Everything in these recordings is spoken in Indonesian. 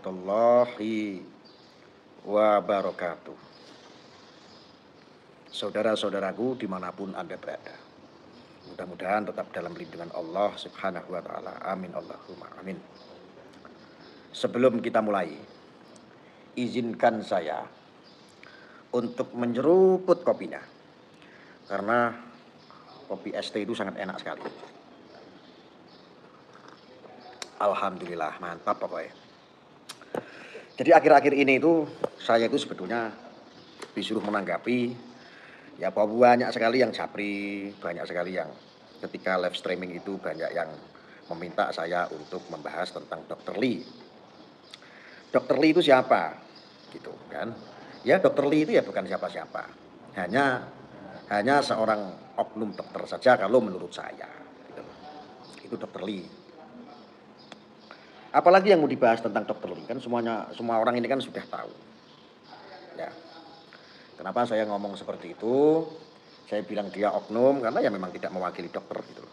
warahmatullahi wabarakatuh. Saudara-saudaraku dimanapun Anda berada, mudah-mudahan tetap dalam lindungan Allah subhanahu wa ta'ala. Amin Allahumma amin. Sebelum kita mulai, izinkan saya untuk menyeruput kopinya, karena kopi ST itu sangat enak sekali. Alhamdulillah, mantap pokoknya. Jadi akhir-akhir ini itu saya itu sebetulnya disuruh menanggapi, ya banyak sekali yang japri, banyak sekali yang ketika live streaming itu banyak yang meminta saya untuk membahas tentang Dr. Lee. Dr. Lee itu siapa? Gitu kan. Ya Dr. Lee itu ya bukan siapa-siapa. Hanya seorang oknum dokter saja kalau menurut saya. Gitu. Itu Dr. Lee. Apalagi yang mau dibahas tentang Dr. Lee, kan semua orang ini kan sudah tahu. Ya. Kenapa saya ngomong seperti itu? Saya bilang dia oknum karena ya memang tidak mewakili dokter gitu.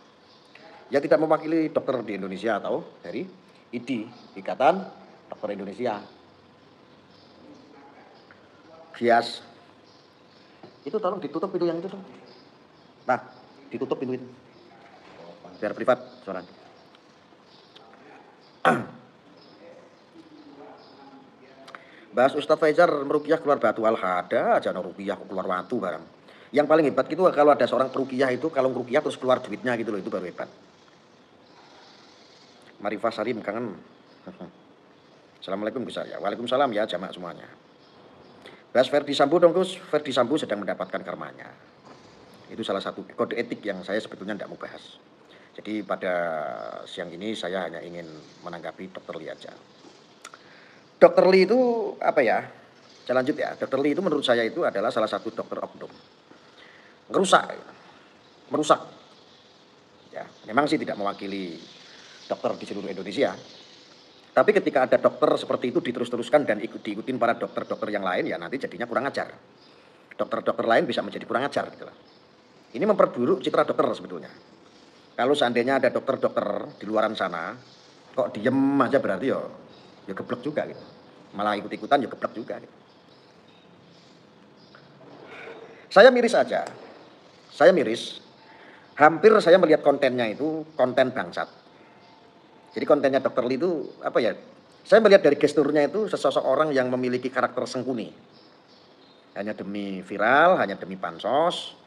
Ya tidak mewakili dokter di Indonesia atau dari IDI, Ikatan Dokter Indonesia. Bias. Itu tolong ditutup pintu yang itu dong. Nah, ditutup pintu itu. Biar privat suaranya. Bahas Ustadz Faizar meruqyah keluar batu, al-hada aja ruqyah keluar batu barang. Yang paling hebat gitu kalau ada seorang peruqyah itu kalau meruqyah terus keluar duitnya gitu loh, itu baru hebat. Marifah Salim kangen. Assalamualaikum Gus ya. Waalaikumsalam ya jamaah semuanya. Bahas Ferdi Sambo dong Gus. Ferdi Sambo sedang mendapatkan karmanya. Itu salah satu kode etik yang saya sebetulnya tidak mau bahas. Jadi pada siang ini saya hanya ingin menanggapi Dr. Lee aja. Dr. Lee itu apa ya? Saya lanjut ya. Dr. Lee itu menurut saya itu adalah salah satu dokter oknum. Merusak. Ya, memang sih tidak mewakili dokter di seluruh Indonesia. Tapi ketika ada dokter seperti itu diterus-teruskan dan diikutin para dokter-dokter yang lain, ya nanti jadinya kurang ajar. Dokter-dokter lain bisa menjadi kurang ajar gitu lah. Ini memperburuk citra dokter sebetulnya. Kalau seandainya ada dokter-dokter di luaran sana, kok diem aja berarti ya geblek juga gitu. Malah ikut-ikutan ya geblek juga gitu. Saya miris aja. Hampir saya melihat kontennya itu konten bangsat. Jadi kontennya Dr. Lee itu apa ya? Saya melihat dari gesturnya itu sesosok orang yang memiliki karakter sengkuni. Hanya demi viral, hanya demi pansos,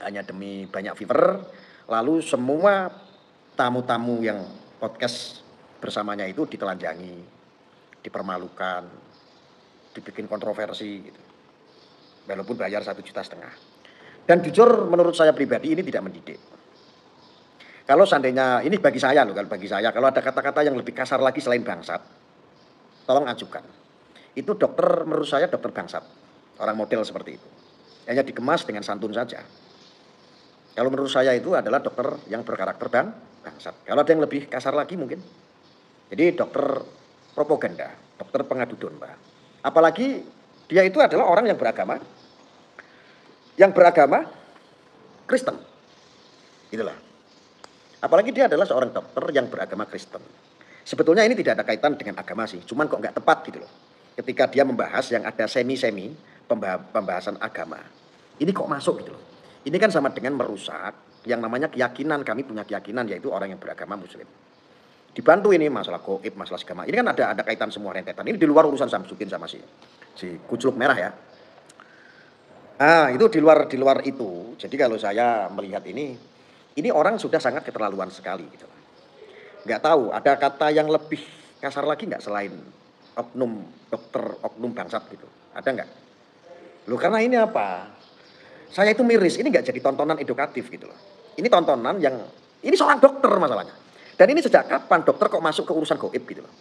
hanya demi banyak viewer. Lalu semua tamu-tamu yang podcast bersamanya itu ditelanjangi, dipermalukan, dibikin kontroversi gitu. Walaupun bayar 1,5 juta. Dan jujur menurut saya pribadi ini tidak mendidik. Kalau seandainya ini bagi saya loh, kalau ada kata-kata yang lebih kasar lagi selain bangsat, tolong ajukan. Itu dokter menurut saya dokter bangsat, orang model seperti itu. Hanya dikemas dengan santun saja. Kalau menurut saya itu adalah dokter yang berkarakter bangsat. Kalau ada yang lebih kasar lagi mungkin. Jadi dokter propaganda, dokter pengadu domba. Apalagi dia itu adalah orang yang beragama Kristen. Itulah. Apalagi dia adalah seorang dokter yang beragama Kristen. Sebetulnya ini tidak ada kaitan dengan agama sih, cuman kok nggak tepat gitu loh. Ketika dia membahas yang ada semi-semi pembahasan agama. Ini kok masuk gitu loh. Ini kan sama dengan merusak yang namanya keyakinan. Kami punya keyakinan yaitu orang yang beragama Muslim. Dibantu ini masalah gaib, masalah agama. Ini kan ada kaitan semua rentetan. Ini di luar urusan Samsudin sama si kucluk merah ya. Ah, itu di luar itu. Jadi kalau saya melihat ini orang sudah sangat keterlaluan sekali gitu. Nggak tahu ada kata yang lebih kasar lagi nggak selain oknum dokter, oknum bangsat gitu. Ada nggak? Loh karena ini apa? Saya itu miris, ini nggak jadi tontonan edukatif gitu loh. Ini tontonan yang, ini seorang dokter masalahnya. Dan ini sejak kapan dokter kok masuk ke urusan gaib gitu loh.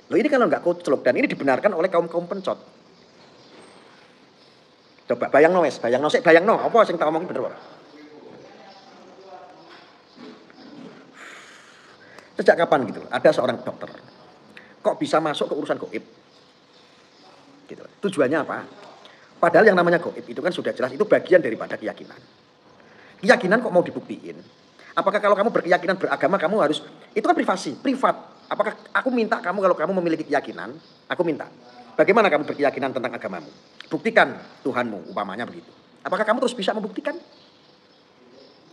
Loh ini kalau nggak kucluk, dan ini dibenarkan oleh kaum-kaum pencot. Coba bayang no, apa yang tak ngomongin bener orang. Sejak kapan gitu loh, ada seorang dokter kok bisa masuk ke urusan gaib gitu loh. Tujuannya apa? Padahal yang namanya gaib itu kan sudah jelas itu bagian daripada keyakinan. Keyakinan kok mau dibuktiin? Apakah kalau kamu berkeyakinan beragama kamu harus, itu kan privat. Apakah aku minta kamu kalau kamu memiliki keyakinan, aku minta. Bagaimana kamu berkeyakinan tentang agamamu? Buktikan Tuhanmu, umpamanya begitu. Apakah kamu terus bisa membuktikan?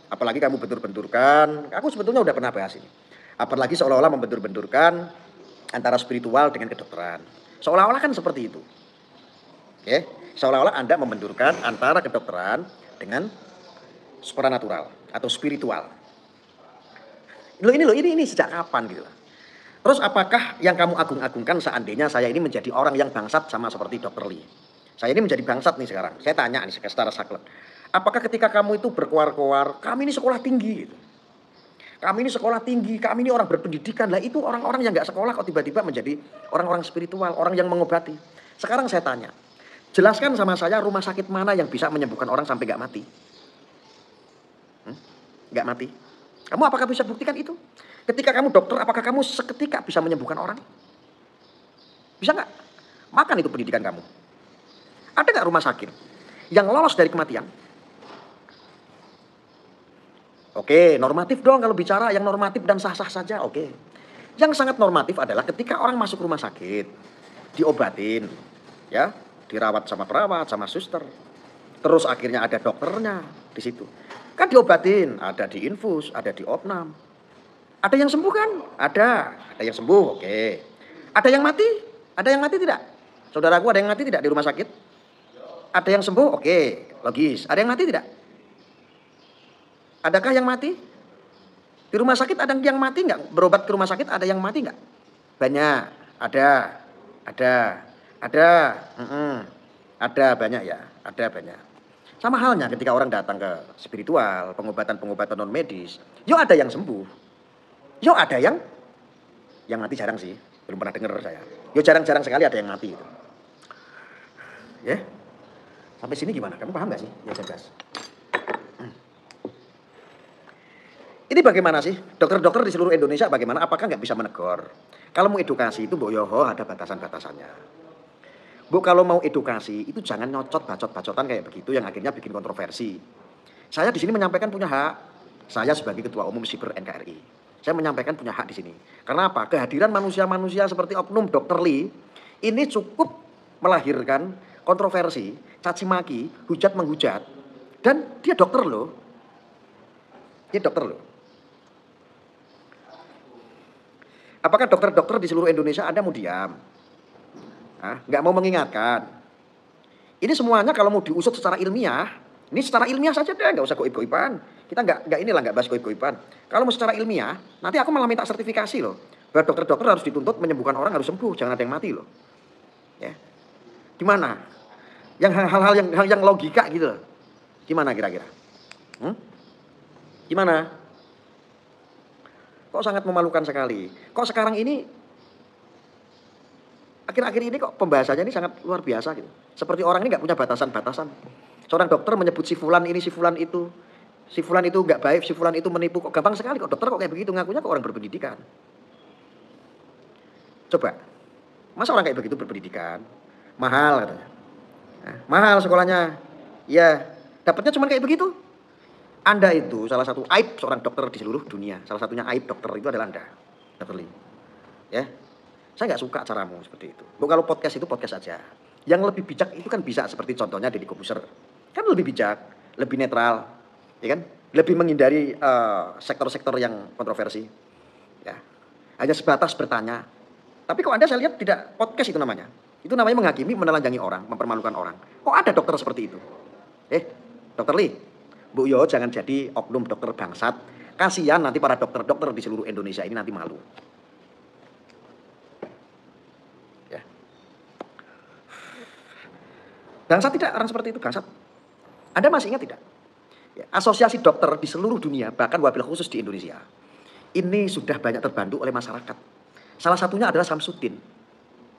Apalagi kamu bentur-benturkan, aku sebetulnya udah pernah bahas ini. Apalagi seolah-olah membentur-benturkan antara spiritual dengan kedokteran. Seolah-olah kan seperti itu. Oke, seolah-olah Anda membenturkan antara kedokteran dengan supranatural atau spiritual. Ini sejak kapan gitu lah. Terus apakah yang kamu agung-agungkan seandainya saya ini menjadi orang yang bangsat sama seperti Dr. Lee? Saya ini menjadi bangsat nih sekarang. Saya tanya nih secara saklek. Apakah ketika kamu itu berkoar-koar, kami ini sekolah tinggi gitu. Kami ini sekolah tinggi, kami ini orang berpendidikan. Lah itu orang-orang yang nggak sekolah kok tiba-tiba menjadi orang-orang spiritual, orang yang mengobati. Sekarang saya tanya, jelaskan sama saya rumah sakit mana yang bisa menyembuhkan orang sampai nggak mati? Nggak mati. Kamu apakah bisa buktikan itu? Ketika kamu dokter, apakah kamu seketika bisa menyembuhkan orang? Bisa nggak? Makan itu pendidikan kamu. Ada nggak rumah sakit yang lolos dari kematian? Oke, normatif dong kalau bicara yang normatif dan sah-sah saja, oke. Yang sangat normatif adalah ketika orang masuk rumah sakit, diobatin, ya, dirawat sama perawat, sama suster. Terus akhirnya ada dokternya di situ. Kan diobatin, ada diinfus, ada diopnam. Ada yang sembuh kan? Ada yang sembuh, oke. Ada yang mati? Ada yang mati tidak? Saudaraku ada yang mati tidak di rumah sakit? Ada yang sembuh, oke, logis. Ada yang mati tidak? Adakah yang mati? Di rumah sakit ada yang mati nggak? Berobat ke rumah sakit ada yang mati nggak? Banyak, ada, ada banyak ya, ada banyak. Sama halnya ketika orang datang ke spiritual, pengobatan-pengobatan non medis, yuk ada yang sembuh. Yo ada yang mati jarang sih, belum pernah dengar saya. Yo jarang-jarang sekali ada yang mati itu. Ya, sampai sini gimana? Kamu paham nggak sih? Ya jelas. Ini bagaimana sih? Dokter-dokter di seluruh Indonesia bagaimana? Apakah nggak bisa menegur? Kalau mau edukasi itu, Bu Yoho ada batasan-batasannya. Bu kalau mau edukasi itu jangan nyocot bacot-bacotan kayak begitu yang akhirnya bikin kontroversi. Saya di sini menyampaikan punya hak. Saya sebagai Ketua Umum Siber NKRI. Saya menyampaikan punya hak di sini. Karena apa? Kehadiran manusia-manusia seperti oknum Dr. Lee ini cukup melahirkan kontroversi, caci maki, hujat menghujat, dan dia dokter loh. Dia dokter loh. Apakah dokter-dokter di seluruh Indonesia Anda mau diam? Nggak mau mengingatkan? Ini semuanya kalau mau diusut secara ilmiah, ini secara ilmiah saja deh, nggak usah goib-goiban. Kita nggak bahas goib-goiban. Kalau mau secara ilmiah, nanti aku malah minta sertifikasi loh. Bahwa dokter-dokter harus dituntut menyembuhkan orang harus sembuh, jangan ada yang mati loh. Ya, gimana? Yang hal-hal yang logika gitu loh. Gimana kira-kira? Gimana? Kok sangat memalukan sekali. Kok sekarang ini akhir-akhir ini kok pembahasannya ini sangat luar biasa gitu. Seperti orang ini nggak punya batasan-batasan. Seorang dokter menyebut si fulan ini, si fulan itu. Si fulan itu nggak baik, si fulan itu menipu. Kok gampang sekali kok dokter kok kayak begitu. Ngakunya kok orang berpendidikan. Coba. Masa orang kayak begitu berpendidikan? Mahal katanya. Mahal sekolahnya. Ya, dapatnya cuma kayak begitu. Anda itu salah satu aib seorang dokter di seluruh dunia. Salah satunya aib dokter itu adalah Anda. Dr. Lee. Ya. Saya nggak suka caramu seperti itu. Bu, kalau podcast itu podcast aja. Yang lebih bijak itu kan bisa seperti contohnya Deddy Corbuzier. Kan lebih bijak, lebih netral, ya kan? Lebih menghindari sektor-sektor yang kontroversi. Ya. Hanya sebatas bertanya. Tapi kok Anda saya lihat tidak podcast itu namanya. Itu namanya menghakimi, menelanjangi orang, mempermalukan orang. Kok ada dokter seperti itu? Dr. Lee, Bu Yo jangan jadi oknum dokter bangsat. Kasihan nanti para dokter-dokter di seluruh Indonesia ini nanti malu. Ya. Bangsat tidak orang seperti itu, bangsat. Anda masih ingat tidak? Ya, asosiasi dokter di seluruh dunia, bahkan wabil khusus di Indonesia, ini sudah banyak terbantu oleh masyarakat. Salah satunya adalah Samsudin.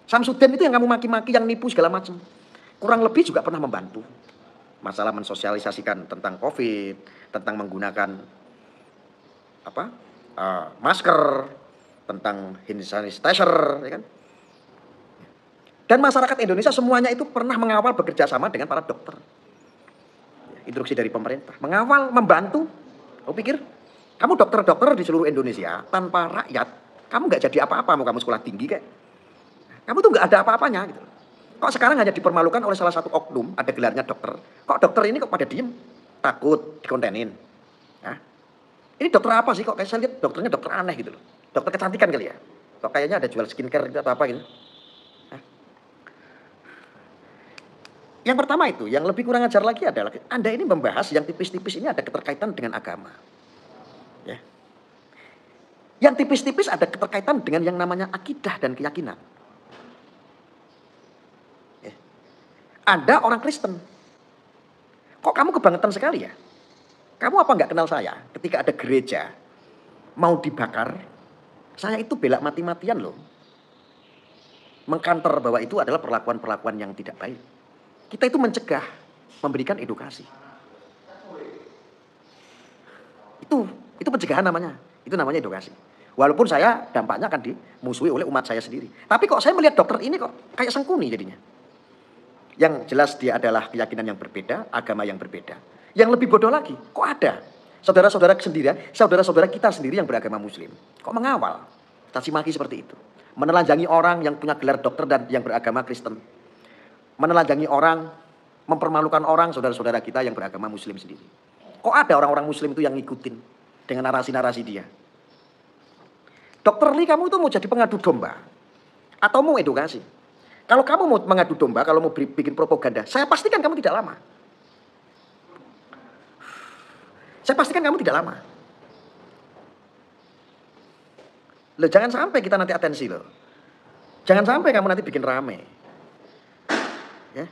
Samsudin itu yang kamu maki-maki, yang nipu segala macam. Kurang lebih juga pernah membantu. Masalah mensosialisasikan tentang COVID, tentang menggunakan masker, tentang hand sanitizer, ya kan? Dan masyarakat Indonesia semuanya itu pernah mengawal bekerja sama dengan para dokter. Instruksi dari pemerintah, mengawal, membantu. Kau pikir kamu dokter-dokter di seluruh Indonesia tanpa rakyat Kamu nggak jadi apa-apa, mau kamu sekolah tinggi kayak. Kamu tuh nggak ada apa-apanya gitu. Kok sekarang hanya dipermalukan oleh salah satu oknum, ada gelarnya dokter. Kok dokter ini kok pada diem? Takut dikontenin. Hah? Ini dokter apa sih? Kok kayak saya lihat dokternya dokter aneh gitu loh. Dokter kecantikan kali ya. Kok kayaknya ada jual skincare gitu atau apa gitu. Hah? Yang pertama itu, yang lebih kurang ajar lagi adalah Anda ini membahas yang tipis-tipis ini ada keterkaitan dengan agama. Ya. Yang tipis-tipis ada keterkaitan dengan yang namanya akidah dan keyakinan. Ya. Anda orang Kristen. Kok kamu kebangetan sekali ya? Kamu apa nggak kenal saya? Ketika ada gereja mau dibakar, saya itu bela mati-matian loh. Mengkanter bahwa itu adalah perlakuan-perlakuan yang tidak baik. Kita itu mencegah, memberikan edukasi. Itu pencegahan namanya. Itu namanya edukasi. Walaupun saya dampaknya akan dimusuhi oleh umat saya sendiri. Tapi kok saya melihat dokter ini kok kayak sengkuni jadinya. Yang jelas dia adalah keyakinan yang berbeda, agama yang berbeda. Yang lebih bodoh lagi, kok ada saudara-saudara sendiri, saudara-saudara kita sendiri yang beragama muslim. Kok mengawal, caci maki seperti itu. Menelanjangi orang yang punya gelar dokter dan yang beragama Kristen. Menelanjangi orang, mempermalukan orang, saudara-saudara kita yang beragama muslim sendiri. Kok ada orang-orang muslim itu yang ngikutin dengan narasi-narasi dia. Dokter Lee, kamu itu mau jadi pengadu domba? Atau mau edukasi? Kalau kamu mau mengadu domba, kalau mau bikin propaganda, saya pastikan kamu tidak lama. Saya pastikan kamu tidak lama. Loh, jangan sampai kita nanti atensi loh. Jangan sampai kamu nanti bikin rame. Ya.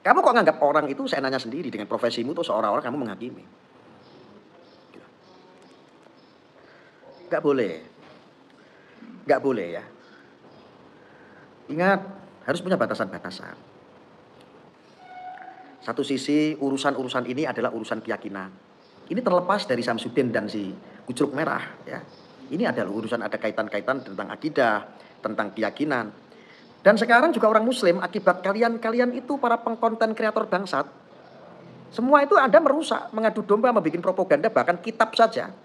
Kamu kok nganggap orang itu seenaknya sendiri dengan profesimu tuh seolah-olah kamu menghakimi. Gak boleh. Gak boleh ya. Ingat, harus punya batasan-batasan. Satu sisi urusan-urusan ini adalah urusan keyakinan. Ini terlepas dari Samsudin dan si Kucruk Merah ya. Ini adalah urusan ada kaitan-kaitan tentang akidah, tentang keyakinan. Dan sekarang juga orang muslim akibat kalian itu para pengkonten kreator bangsat. Semua itu Anda merusak, mengadu domba, membuat propaganda, bahkan kitab saja.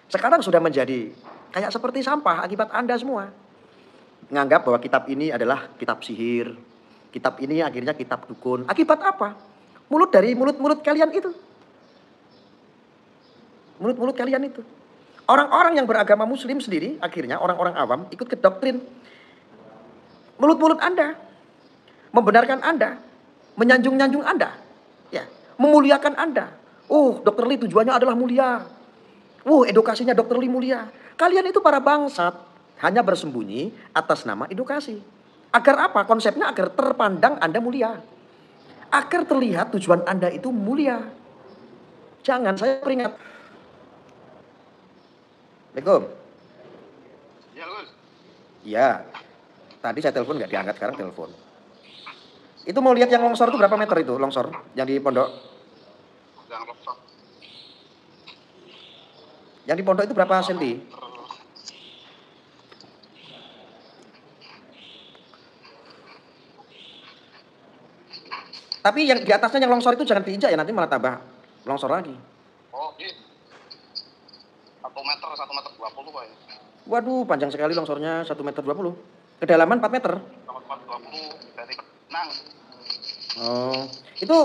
Sekarang sudah menjadi kayak seperti sampah akibat Anda semua. Menganggap bahwa kitab ini adalah kitab sihir. Kitab ini akhirnya kitab dukun. Akibat apa? Dari mulut-mulut kalian itu. Mulut-mulut kalian itu. Orang-orang yang beragama muslim sendiri, akhirnya orang-orang awam ikut ke doktrin. Mulut-mulut Anda. Membenarkan Anda. Menyanjung-nyanjung Anda. Ya, memuliakan Anda. Dokter Lee tujuannya adalah mulia. Edukasinya dokter Lee mulia. Kalian itu para bangsat. Hanya bersembunyi atas nama edukasi. Agar apa? Konsepnya agar terpandang Anda mulia. Agar terlihat tujuan Anda itu mulia. Jangan, saya peringat. Assalamualaikum. Ya, Gus. Iya. Tadi saya telepon nggak diangkat, sekarang telepon. Itu mau lihat yang longsor itu berapa meter itu longsor? Yang di pondok? Yang longsor. Yang di pondok itu berapa senti? Tapi yang di atasnya yang longsor itu jangan diinjak ya, nanti malah tambah longsor lagi. Oh, di 1 meter 20 Pak. Waduh, panjang sekali longsornya 1,20 meter. Kedalaman 4 meter. 1,20 dari Penang. Oh, itu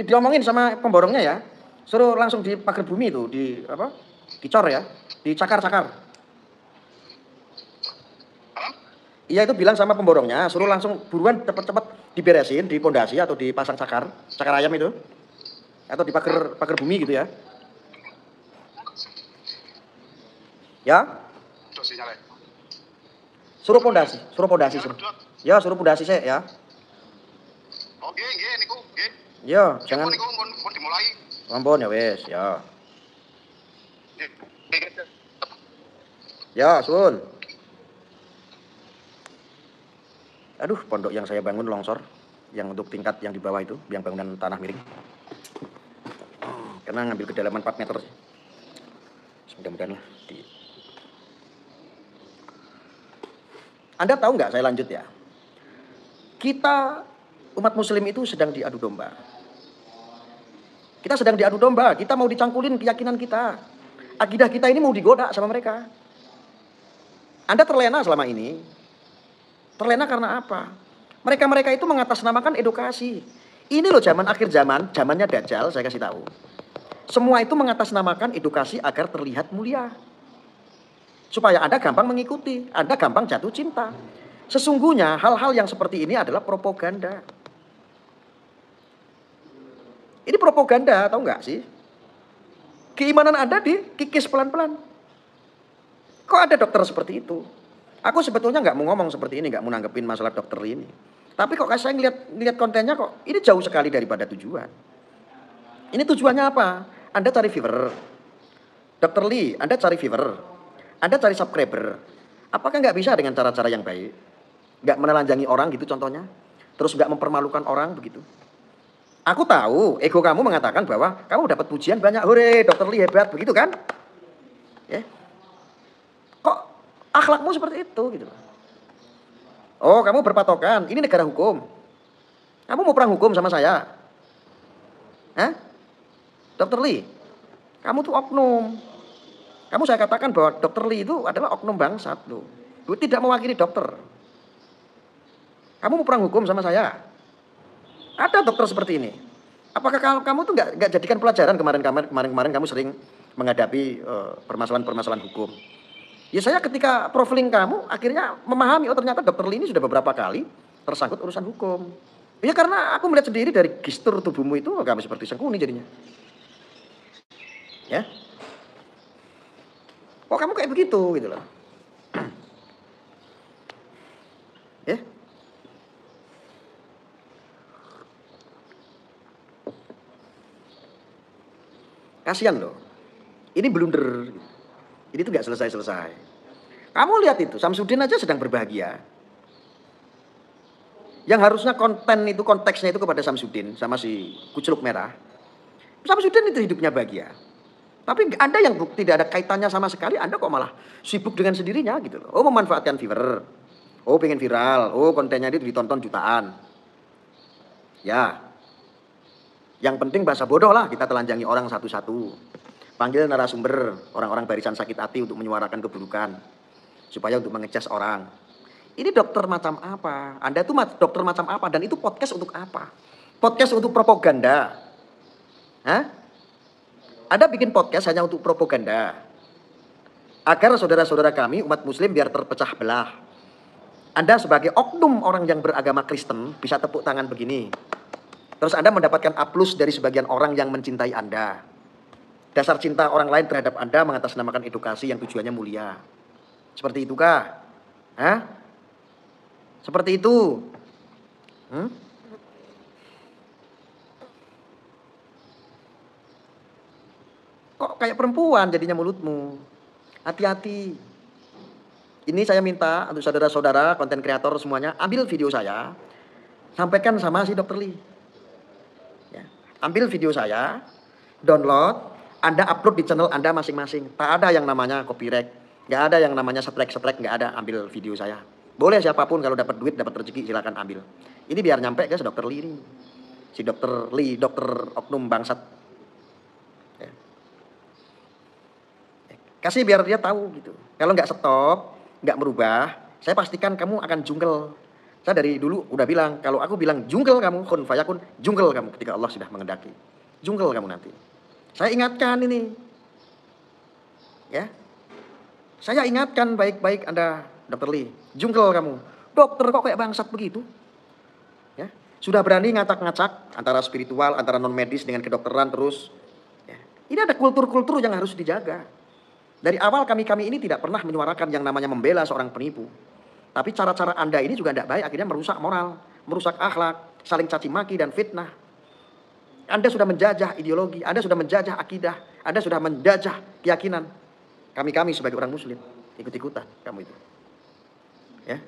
diomongin sama pemborongnya ya. Suruh langsung di pagar bumi itu, dicor ya, dicakar-cakar. Iya, itu bilang sama pemborongnya, suruh langsung buruan cepet-cepet diberesin di pondasi atau dipasang cakar ayam itu. Atau di pagar bumi gitu ya. Ya? Suruh pondasi. Ya, suruh pondasi saya ya. Oh, nggih niku, nggih. Ya, jangan. Niku mun dimulai. Ampun ya wes, ya. Ya, sun. Aduh, pondok yang saya bangun longsor, yang untuk tingkat yang di bawah itu, yang bangunan tanah miring. Karena ngambil kedalaman 4 meter. Mudah-mudahan lah. Anda tahu nggak, saya lanjut ya. Kita, umat muslim itu sedang diadu domba. Kita sedang diadu domba, kita mau dicangkulin keyakinan kita. Akidah kita ini mau digoda sama mereka. Anda terlena selama ini. Terlena karena apa? Mereka-mereka itu mengatasnamakan edukasi. Ini loh zaman akhir zaman, zamannya Dajjal, saya kasih tahu. Semua itu mengatasnamakan edukasi agar terlihat mulia. Supaya Anda gampang mengikuti, Anda gampang jatuh cinta. Sesungguhnya hal-hal yang seperti ini adalah propaganda. Ini propaganda, tahu nggak sih? Keimanan Anda dikikis pelan-pelan. Kok ada dokter seperti itu? Aku sebetulnya nggak mau ngomong seperti ini, nggak mau nanggepin masalah dokter ini. Tapi kok saya ngeliat kontennya kok ini jauh sekali daripada tujuan. Ini tujuannya apa? Anda cari viewer. Dr. Lee, Anda cari viewer. Anda cari subscriber. Apakah nggak bisa dengan cara-cara yang baik? Nggak menelanjangi orang gitu contohnya. Terus nggak mempermalukan orang begitu. Aku tahu ego kamu mengatakan bahwa kamu dapat pujian banyak. Hore, Dr. Lee hebat begitu kan? Ya. Kok akhlakmu seperti itu gitu. Oh, kamu berpatokan, ini negara hukum. Kamu mau perang hukum sama saya? Hah? Dr. Lee, kamu tuh oknum. Kamu saya katakan bahwa Dr. Lee itu adalah oknum bangsat loh. Dia tidak mewakili dokter. Kamu mau perang hukum sama saya? Ada dokter seperti ini. Apakah kamu tuh nggak jadikan pelajaran kemarin kamu sering menghadapi permasalahan-permasalahan hukum? Ya saya ketika profiling kamu akhirnya memahami, oh ternyata Dr. Lee ini sudah beberapa kali tersangkut urusan hukum. Ya karena aku melihat sendiri dari gestur tubuhmu itu kamu seperti Sengkuni jadinya. Ya. Kok kamu kayak begitu gitu loh. Ya. Kasihan loh. Ini blunder. Ini tuh gak selesai-selesai. Kamu lihat itu, Samsudin aja sedang berbahagia. Yang harusnya konten itu, konteksnya itu kepada Samsudin sama si kucluk merah. Samsudin itu hidupnya bahagia. Tapi Anda yang tidak ada kaitannya sama sekali, Anda kok malah sibuk dengan sendirinya gitu loh. Oh memanfaatkan viewer. Oh pengen viral. Oh kontennya itu ditonton jutaan. Ya. Yang penting bahasa bodoh lah, kita telanjangi orang satu-satu. Panggil narasumber, orang-orang barisan sakit hati untuk menyuarakan keburukan. Supaya untuk mengecas orang. Ini dokter macam apa? Anda itu dokter macam apa? Dan itu podcast untuk apa? Podcast untuk propaganda. Hah? Anda bikin podcast hanya untuk propaganda. Agar saudara-saudara kami, umat muslim biar terpecah belah. Anda sebagai oknum orang yang beragama Kristen bisa tepuk tangan begini. Terus Anda mendapatkan aplaus dari sebagian orang yang mencintai Anda. Dasar cinta orang lain terhadap Anda mengatasnamakan edukasi yang tujuannya mulia. Seperti itukah? Hah? Seperti itu? Kok kayak perempuan jadinya mulutmu? Hati-hati. Ini saya minta untuk saudara-saudara, konten kreator semuanya, ambil video saya. Sampaikan sama si Dr. Lee. Ya. Ambil video saya, download. Anda upload di channel Anda masing-masing. Tak ada yang namanya copyright. Nggak ada yang namanya strike, nggak ada. Ambil video saya. Boleh siapapun kalau dapat duit, dapat rezeki, silakan ambil. Ini biar nyampe ke si Dr. Lee ini. Si Dr. Lee, dokter oknum bangsat. Ya. Kasih biar dia tahu gitu. Kalau nggak stop, nggak merubah, saya pastikan kamu akan jungkel. Saya dari dulu udah bilang, kalau aku bilang jungkel kamu, kun fayakun, jungkel kamu ketika Allah sudah mengendaki. Jungkel kamu nanti. Saya ingatkan ini. Ya. Saya ingatkan baik-baik Anda, Dr. Lee. Jungkel kamu. Dokter kok kayak bangsat begitu? Ya. Sudah berani ngacak-ngacak antara spiritual, antara non medis dengan kedokteran terus. Ya. Ini ada kultur-kultur yang harus dijaga. Dari awal kami ini tidak pernah menyuarakan yang namanya membela seorang penipu. Tapi cara-cara Anda ini juga tidak baik, akhirnya merusak moral, merusak akhlak, saling caci maki dan fitnah. Anda sudah menjajah ideologi, Anda sudah menjajah akidah, Anda sudah menjajah keyakinan. Kami sebagai orang muslim, ikut-ikutan kamu itu. Ya.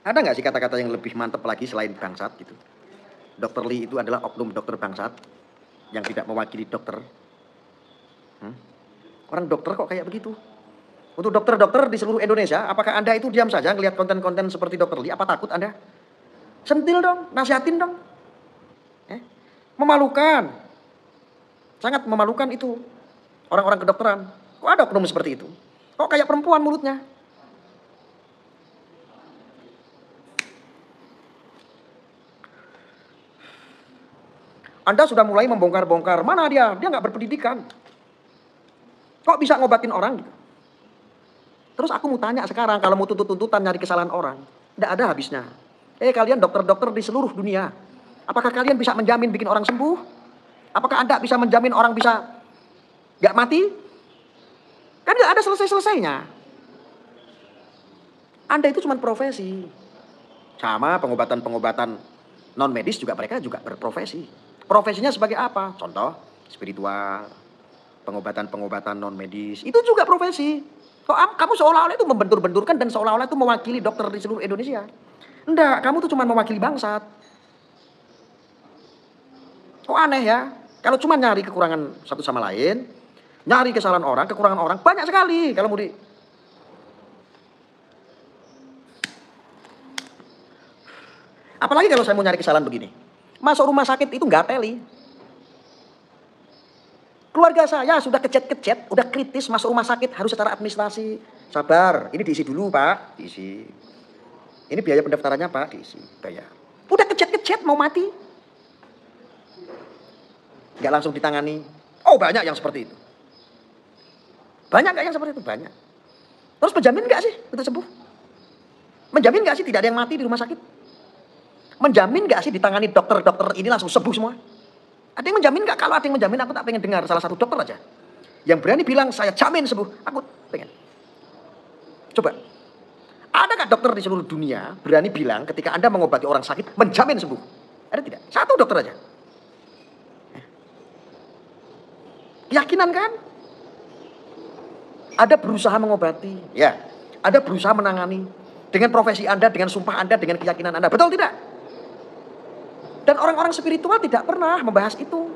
Ada nggak sih kata-kata yang lebih mantap lagi selain bangsat gitu? Dr. Lee itu adalah oknum dokter bangsat yang tidak mewakili dokter. Orang dokter kok kayak begitu? Untuk dokter-dokter di seluruh Indonesia, apakah Anda itu diam saja ngelihat konten-konten seperti Dr. Lee? Apa takut Anda? Sentil dong, nasihatin dong. Memalukan. Sangat memalukan itu. Orang-orang kedokteran. Kok ada oknum seperti itu? Kok kayak perempuan mulutnya? Anda sudah mulai membongkar-bongkar. Mana dia? Dia nggak berpendidikan. Kok bisa ngobatin orang gitu? Terus aku mau tanya sekarang, kalau mau tuntut-tuntutan nyari kesalahan orang, tidak ada habisnya. Kalian dokter-dokter di seluruh dunia, apakah kalian bisa menjamin bikin orang sembuh? Apakah Anda bisa menjamin orang bisa nggak mati? Kan nggak ada selesai-selesainya. Anda itu cuma profesi. Sama pengobatan-pengobatan non medis juga, mereka juga berprofesi. Profesinya sebagai apa? Contoh, spiritual, pengobatan-pengobatan non medis, itu juga profesi. Kok kamu seolah-olah itu membentur-benturkan dan seolah-olah itu mewakili dokter di seluruh Indonesia? Enggak, kamu tuh cuma mewakili bangsat. Kok aneh ya? Kalau cuma nyari kekurangan satu sama lain, nyari kesalahan orang, kekurangan orang, banyak sekali kalau mau di... Apalagi kalau saya mau nyari kesalahan begini. Masuk rumah sakit itu nggak teli. Keluarga saya sudah kecet-kecet, udah kritis masuk rumah sakit, harus secara administrasi. Sabar, ini diisi dulu Pak, diisi. Ini biaya pendaftarannya Pak, diisi, bayar. Udah kecet-kecet mau mati. Nggak langsung ditangani. Oh banyak yang seperti itu. Banyak nggak yang seperti itu? Banyak. Terus menjamin nggak sih itu sembuh? Menjamin nggak sih tidak ada yang mati di rumah sakit? Menjamin nggak sih ditangani dokter-dokter ini langsung sembuh semua? Ada yang menjamin nggak? Kalau ada yang menjamin, aku tak pengen dengar salah satu dokter aja yang berani bilang saya jamin sembuh. Aku pengen. Coba, ada nggak dokter di seluruh dunia berani bilang ketika Anda mengobati orang sakit menjamin sembuh? Ada tidak? Satu dokter aja. Keyakinan kan? Ada berusaha mengobati, ya. Ada berusaha menangani dengan profesi Anda, dengan sumpah Anda, dengan keyakinan Anda. Betul tidak? Dan orang-orang spiritual tidak pernah membahas itu.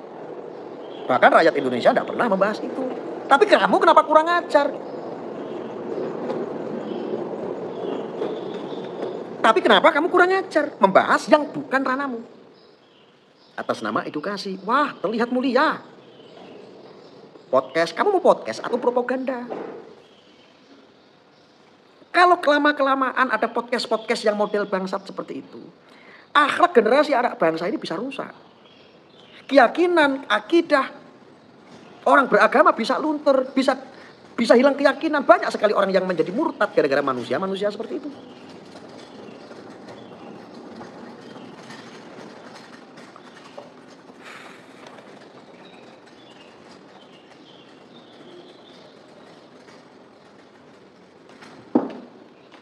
Bahkan rakyat Indonesia tidak pernah membahas itu. Tapi kamu kenapa kurang ajar? Tapi kenapa kamu kurang ajar? Membahas yang bukan ranamu. Atas nama edukasi. Wah, terlihat mulia. Podcast, kamu mau podcast atau propaganda? Kalau kelama-kelamaan ada podcast-podcast yang model bangsat seperti itu, akhlak generasi anak bangsa ini bisa rusak. Keyakinan, akidah, orang beragama bisa luntur, bisa hilang keyakinan. Banyak sekali orang yang menjadi murtad gara-gara manusia seperti itu.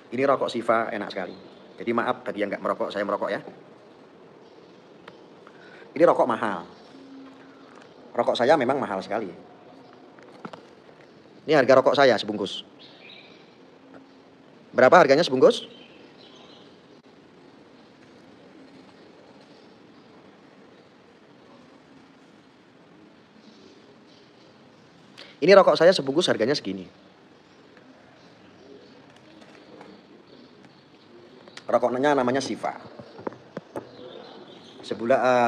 Ini rokok Siva enak sekali. Jadi maaf bagi yang nggak merokok, saya merokok ya. Ini rokok mahal. Rokok saya memang mahal sekali. Ini harga rokok saya sebungkus. Berapa harganya sebungkus? Ini rokok saya sebungkus harganya segini. Rokoknya namanya Siva.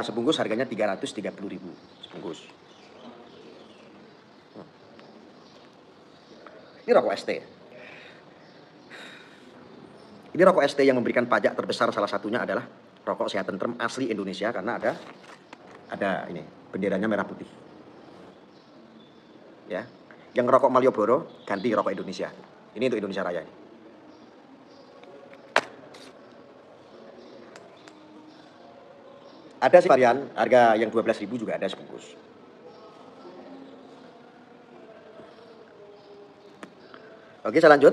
Sebungkus harganya 330.000 sebungkus. Ini rokok ST. Ini rokok ST yang memberikan pajak terbesar, salah satunya adalah rokok Sehat Tentrem asli Indonesia karena ada ini benderanya merah putih. Ya. Yang rokok Malioboro ganti rokok Indonesia. Ini untuk Indonesia Raya ini. Ada sih varian, harga yang 12.000 juga ada sebungkus. Oke, saya lanjut.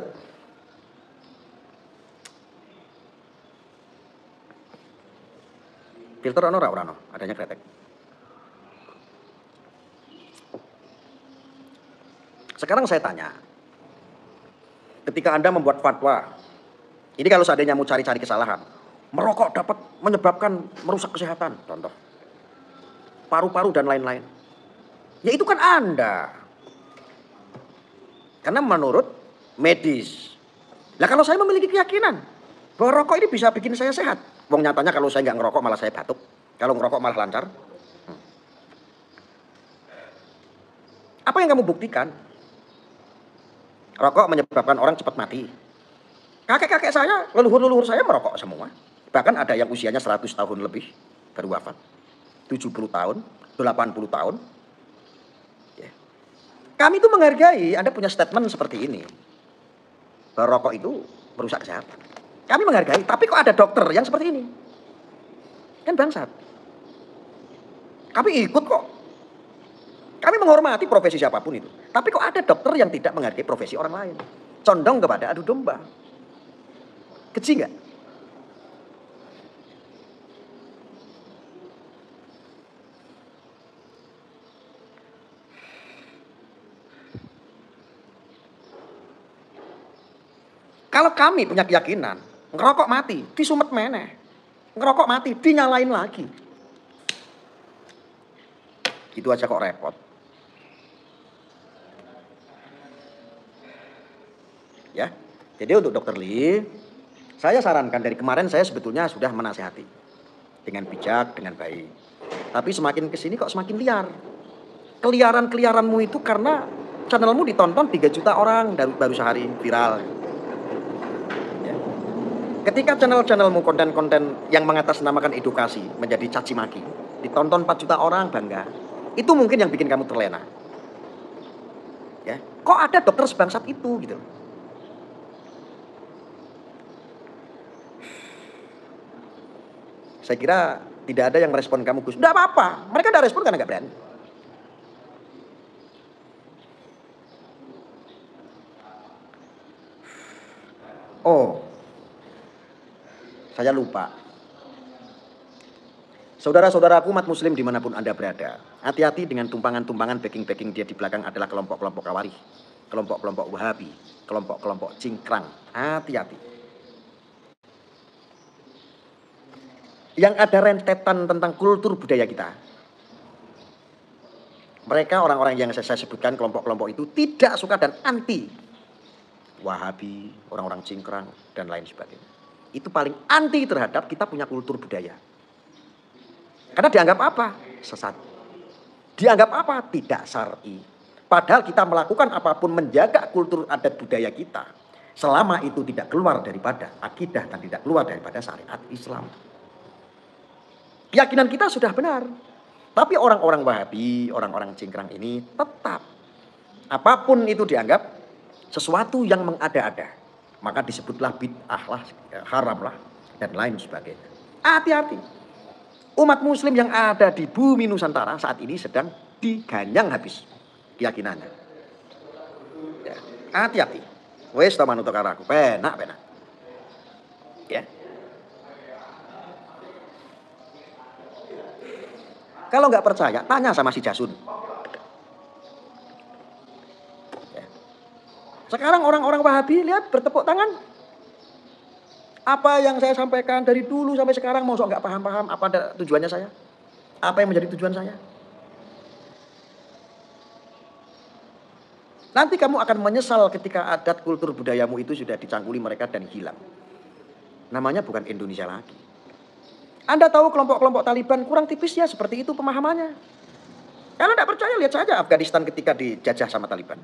Filter ono ora ono, adanya kretek. Sekarang saya tanya, ketika Anda membuat fatwa, ini kalau seandainya mau cari-cari kesalahan, merokok dapat menyebabkan merusak kesehatan, contoh paru-paru dan lain-lain. Ya itu kan Anda. Karena menurut medis. Lah kalau saya memiliki keyakinan bahwa rokok ini bisa bikin saya sehat. Wong nyatanya kalau saya nggak ngerokok malah saya batuk. Kalau ngerokok malah lancar. Apa yang kamu buktikan? Rokok menyebabkan orang cepat mati. Kakek-kakek saya, leluhur-leluhur saya merokok semua. Bahkan ada yang usianya 100 tahun lebih baru wafat. 70 tahun, 80 tahun. Ya. Kami itu menghargai, Anda punya statement seperti ini. Bahwa rokok itu merusak kesehatan. Kami menghargai, tapi kok ada dokter yang seperti ini? Kan bangsat. Kami ikut kok. Kami menghormati profesi siapapun itu. Tapi kok ada dokter yang tidak menghargai profesi orang lain? Condong kepada adu domba. Keji nggak? Kalau kami punya keyakinan, ngerokok mati, disumet meneh. Ngerokok mati, dinyalain lagi. Gitu aja kok repot. Ya. Jadi untuk Dokter Lee, saya sarankan dari kemarin saya sebetulnya sudah menasehati dengan bijak, dengan baik. Tapi semakin kesini kok semakin liar. Keliaran-keliaranmu itu karena channelmu ditonton 3 juta orang baru sehari viral. Ya. Ketika channel-channelmu konten-konten yang mengatasnamakan edukasi menjadi caci maki, ditonton 4 juta orang bangga. Itu mungkin yang bikin kamu terlena. Ya. Kok ada dokter sebangsat itu gitu. Saya kira tidak ada yang merespon kamu, Gus. Tidak apa-apa. Mereka tidak respon karena nggak berani. Oh, saya lupa. Saudara-saudaraku umat muslim dimanapun Anda berada, hati-hati dengan tumpangan-tumpangan backing-backing dia di belakang adalah kelompok-kelompok Khawarij, kelompok-kelompok Wahabi, kelompok-kelompok cingkrang. Hati-hati. Yang ada rentetan tentang kultur budaya kita. Mereka orang-orang yang saya sebutkan kelompok-kelompok itu tidak suka dan anti Wahabi, orang-orang cingkrang dan lain sebagainya. Itu paling anti terhadap kita punya kultur budaya. Karena dianggap apa? Sesat. Dianggap apa? Tidak syar'i. Padahal kita melakukan apapun menjaga kultur adat budaya kita selama itu tidak keluar daripada akidah dan tidak keluar daripada syariat Islam. Keyakinan kita sudah benar. Tapi orang-orang Wahabi, orang-orang cingkrang ini tetap apapun itu dianggap sesuatu yang mengada-ada. Maka disebutlah bid'ah lah, haram lah, dan lain sebagainya. Hati-hati. Umat muslim yang ada di bumi Nusantara saat ini sedang diganyang habis keyakinannya. Ya, hati-hati. Wes to manut karo aku, penak. Ya. Kalau nggak percaya, tanya sama si Jasun. Ya. Sekarang orang-orang Wahabi lihat bertepuk tangan. Apa yang saya sampaikan dari dulu sampai sekarang, mosok nggak paham-paham apa tujuannya saya? Apa yang menjadi tujuan saya? Nanti kamu akan menyesal ketika adat kultur budayamu itu sudah dicangkuli mereka dan hilang. Namanya bukan Indonesia lagi. Anda tahu kelompok-kelompok Taliban kurang tipis ya seperti itu pemahamannya. Kalau tidak percaya lihat saja Afghanistan ketika dijajah sama Taliban.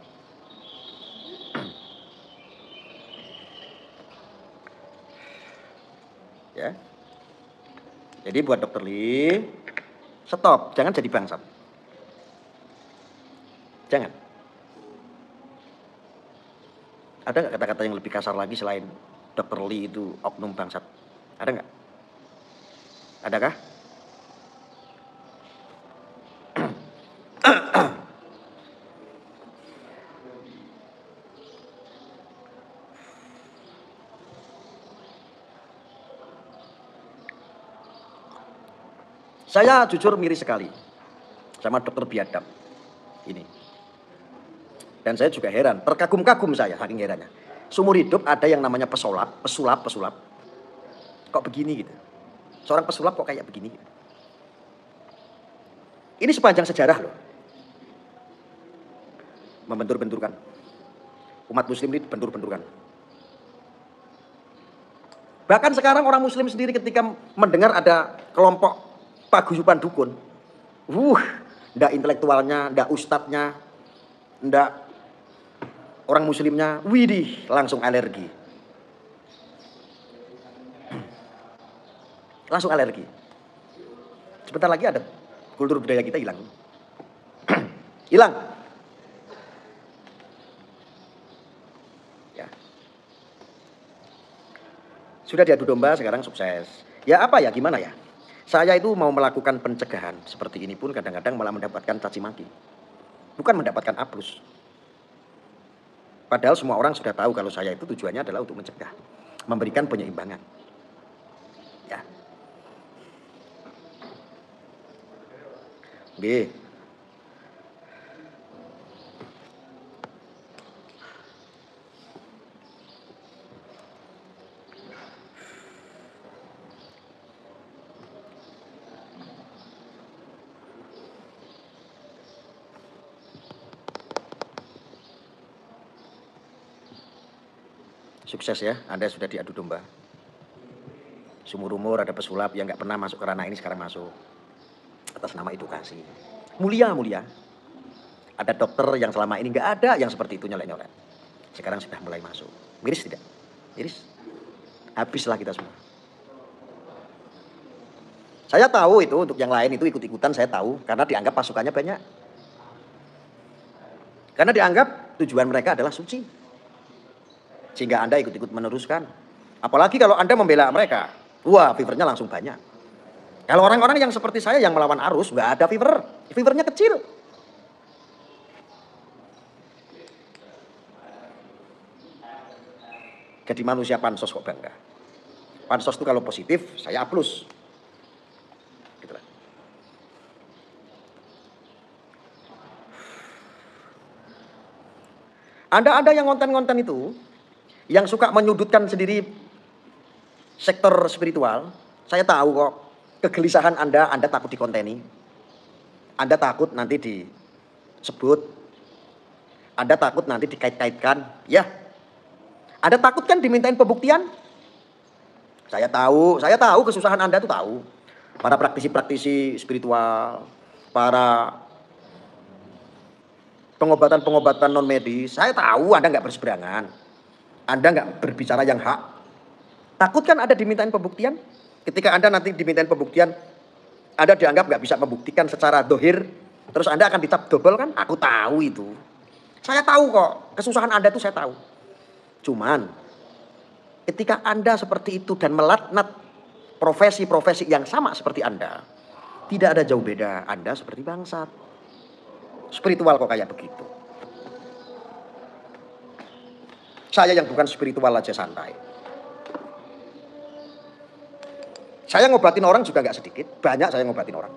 Ya. Jadi buat Dokter Lee, stop, jangan jadi bangsat. Jangan. Ada nggak kata-kata yang lebih kasar lagi selain Dokter Lee itu oknum bangsat? Ada nggak? Adakah? Saya jujur miris sekali sama dokter biadab ini. Dan saya juga heran, terkagum-kagum saya saking herannya. Seumur hidup ada yang namanya pesulap. Kok begini gitu. Seorang pesulap kok kayak begini. Ini sepanjang sejarah loh. Membentur-benturkan. Umat muslim ini bentur-benturkan. Bahkan sekarang orang muslim sendiri ketika mendengar ada kelompok paguyuban dukun. Ndak intelektualnya, ndak ustadznya. Ndak, orang muslimnya, widih, langsung alergi. Langsung alergi. Sebentar lagi ada kultur budaya kita hilang. Hilang. Ya. Sudah diadu domba, sekarang sukses. Ya apa ya, gimana ya? Saya itu mau melakukan pencegahan seperti ini pun kadang-kadang malah mendapatkan caci maki. Bukan mendapatkan aplaus. Padahal semua orang sudah tahu kalau saya itu tujuannya adalah untuk mencegah, memberikan penyeimbangan. Ya. B. Sukses ya, Anda sudah diadu domba. Sumur umur ada pesulap yang nggak pernah masuk ke ranah ini sekarang masuk. Atas nama edukasi. Mulia. Ada dokter yang selama ini nggak ada yang seperti itu nyolek-nyolek. Sekarang sudah mulai masuk. Miris tidak? Miris. Habislah kita semua. Saya tahu itu untuk yang lain itu ikut-ikutan, saya tahu. Karena dianggap pasukannya banyak. Karena dianggap tujuan mereka adalah suci. Sehingga Anda ikut-ikut meneruskan. Apalagi kalau Anda membela mereka. Wah, fevernya langsung banyak. Kalau orang-orang yang seperti saya yang melawan arus, nggak ada fever. Fevernya kecil. Jadi manusia pansos kok bangga. Pansos itu kalau positif, saya aplaus. Gitu lah. Anda yang ngonten-ngonten itu, yang suka menyudutkan sendiri sektor spiritual, saya tahu kok kegelisahan Anda takut dikonteni. Anda takut nanti disebut. Anda takut nanti dikait-kaitkan. Ya. Anda takut kan dimintain pembuktian? Saya tahu kesusahan Anda tuh tahu. Para praktisi-praktisi spiritual, para pengobatan-pengobatan non medis, saya tahu Anda nggak berseberangan. Anda nggak berbicara yang hak. Takut kan Anda dimintain pembuktian? Ketika Anda nanti dimintain pembuktian, Anda dianggap nggak bisa membuktikan secara dohir, terus Anda akan dicap dobel kan? Aku tahu itu. Saya tahu kok, kesusahan Anda itu saya tahu. Cuman, ketika Anda seperti itu dan melaknat profesi-profesi yang sama seperti Anda, tidak ada jauh beda. Anda seperti bangsat. Spiritual kok kayak begitu. Saya yang bukan spiritual aja santai. Saya ngobatin orang juga nggak sedikit. Banyak saya ngobatin orang.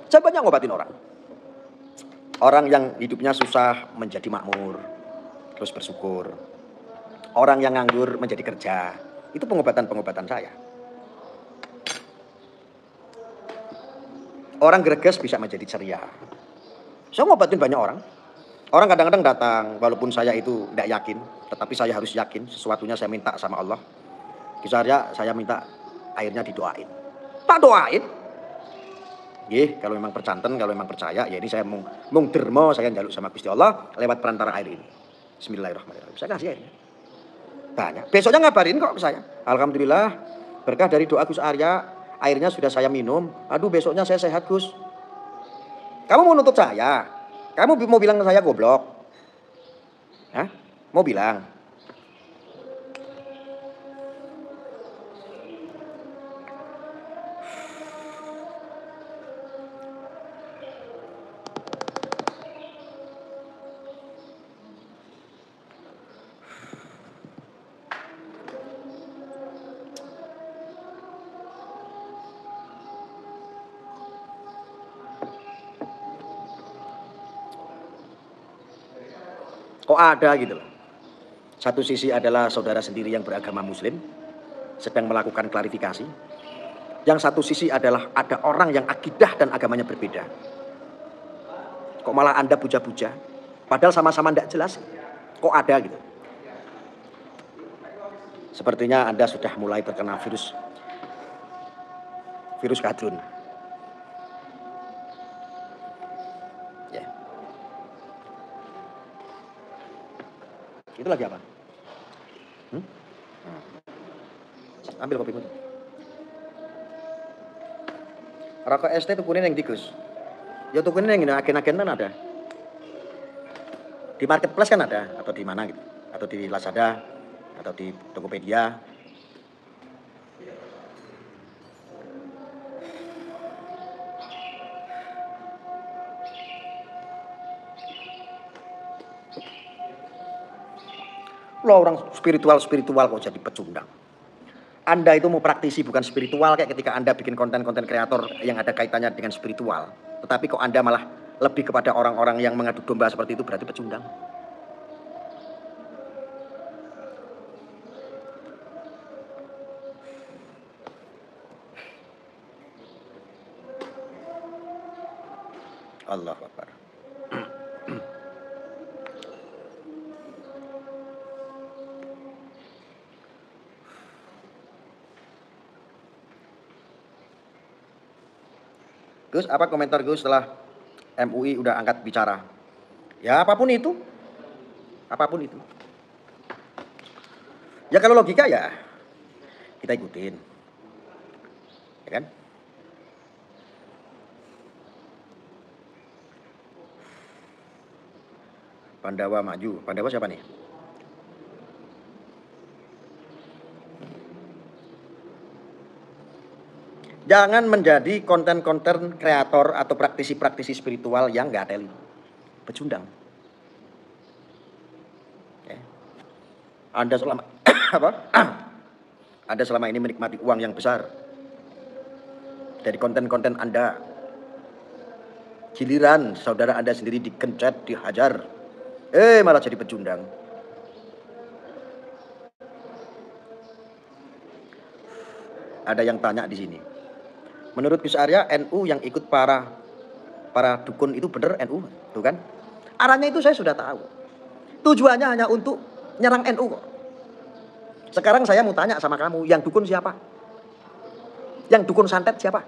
Saya banyak ngobatin orang. Orang yang hidupnya susah menjadi makmur. Terus bersyukur. Orang yang nganggur menjadi kerja. Itu pengobatan-pengobatan saya. Orang greges bisa menjadi ceria. Saya ngobatin banyak orang. Orang kadang-kadang datang, walaupun saya itu tidak yakin, tetapi saya harus yakin sesuatunya saya minta sama Allah. Kisahnya saya minta airnya didoain. Tak doain. Kalau memang percanten, kalau memang percaya, ya ini saya mung dermo, saya njaluk sama Gusti Allah lewat perantara air ini. Bismillahirrahmanirrahim. Saya kasih airnya. Banyak. Besoknya ngabarin kok ke saya. Alhamdulillah, berkah dari doa Gus Arya, airnya sudah saya minum. Aduh, besoknya saya sehat, Gus. Kamu mau nuntut saya? Kamu mau bilang saya goblok? Hah? Mau bilang? Kok ada gitu loh. Satu sisi adalah saudara sendiri yang beragama muslim sedang melakukan klarifikasi. Yang satu sisi adalah ada orang yang akidah dan agamanya berbeda. Kok malah Anda puja-puja? Padahal sama-sama tidak jelas. Kok ada gitu. Sepertinya Anda sudah mulai terkena virus kadrun. Itu lagi apa? Ambil kopimu. Rokok ST tukune yang tikus. Ya tukune yang ini agen-agen kan ada. Di marketplace kan ada, atau di mana gitu. Atau di Lazada, atau di Tokopedia. Lo orang spiritual kok jadi pecundang. Anda itu mau praktisi bukan spiritual kayak ketika Anda bikin konten-konten kreator yang ada kaitannya dengan spiritual. Tetapi kok Anda malah lebih kepada orang-orang yang mengadu domba seperti itu, berarti pecundang. Allahu Akbar. Gus, apa komentar Gus setelah MUI udah angkat bicara? Ya apapun itu. Apapun itu. Ya kalau logika ya kita ikutin. Ya kan? Pandawa maju. Pandawa siapa nih? Jangan menjadi konten-konten kreator atau praktisi-praktisi spiritual yang nggak teli. Pecundang. Ya. Anda selama apa? Anda selama ini menikmati uang yang besar dari konten-konten Anda. Giliran saudara Anda sendiri dikencet, dihajar. Malah jadi pecundang. Ada yang tanya di sini. Menurut Gus Arya, NU yang ikut para dukun itu benar NU, tuh kan? Arahnya itu saya sudah tahu. Tujuannya hanya untuk nyerang NU kok. Sekarang saya mau tanya sama kamu, yang dukun siapa? Yang dukun santet siapa?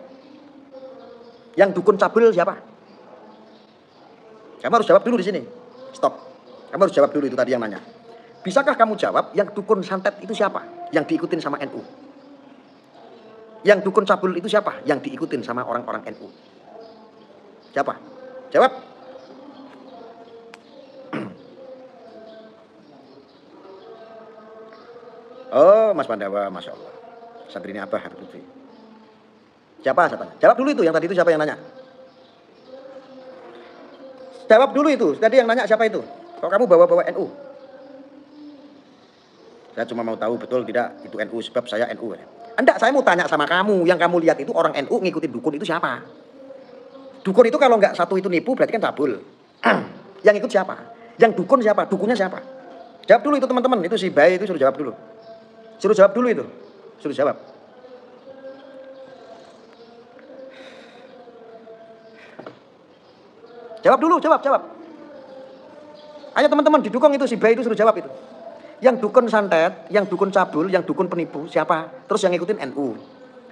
Yang dukun cabul siapa? Kamu harus jawab dulu di sini. Stop. Kamu harus jawab dulu itu tadi yang nanya. Bisakah kamu jawab yang dukun santet itu siapa? Yang diikutin sama NU. Yang dukun cabul itu siapa? Yang diikutin sama orang-orang NU. Siapa? Jawab. Oh, Mas Pandawa, Masya Allah. Santri ini apa? Siapa saya tanya? Jawab dulu itu, yang tadi itu siapa yang nanya? Jawab dulu itu, tadi yang nanya siapa itu? Kok kamu bawa-bawa NU? Saya cuma mau tahu betul tidak itu NU sebab saya NU. Enggak, saya mau tanya sama kamu, yang kamu lihat itu orang NU ngikutin dukun itu siapa? Dukun itu kalau nggak satu itu nipu berarti kan cabul. Yang ikut siapa? Yang dukun siapa? Dukunnya siapa? Jawab dulu itu teman-teman, itu si Bayi itu suruh jawab dulu. Suruh jawab dulu itu. Suruh jawab. Jawab dulu, jawab. Ayo teman-teman didukung itu si Bayi itu suruh jawab itu. Yang dukun santet, yang dukun cabul, yang dukun penipu siapa? Terus yang ngikutin NU.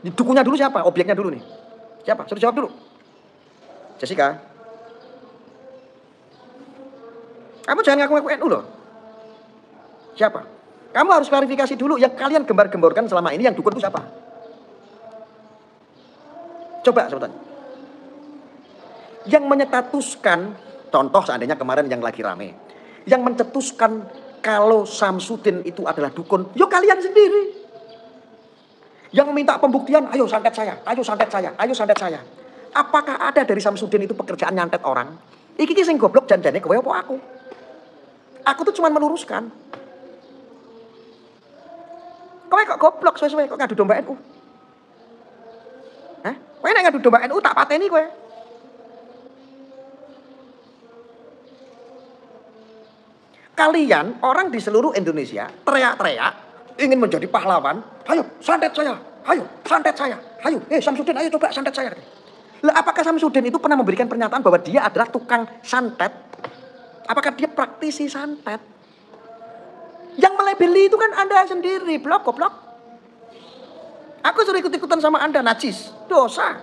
Dukunnya dulu siapa? Objeknya dulu nih. Siapa? Suruh jawab dulu. Jessica. Kamu jangan ngaku-ngaku NU loh. Siapa? Kamu harus klarifikasi dulu yang kalian gembar-gemborkan selama ini yang dukun itu siapa? Coba saya tanya. Yang menyetatuskan, contoh seandainya kemarin yang lagi rame, yang mencetuskan kalau Samsudin itu adalah dukun, yo kalian sendiri. Yang minta pembuktian, ayo santet saya, ayo santet saya, ayo santet saya. Apakah ada dari Samsudin itu pekerjaan nyantet orang? Iki sing goblok janjane kowe apa aku? Aku tuh cuma meluruskan. Kowe kok goblok suwe-suwe kok ngadu domba NU? Hah? Kowe nek ngadu domba NU tak pateni kowe. Kalian orang di seluruh Indonesia teriak-teriak ingin menjadi pahlawan. Ayo santet saya, ayo santet saya, ayo. Samsudin ayo coba santet saya. Lah apakah Samsudin itu pernah memberikan pernyataan bahwa dia adalah tukang santet? Apakah dia praktisi santet? Yang melebeli itu kan Anda sendiri, goblok. Aku suruh ikut-ikutan sama Anda, najis, dosa.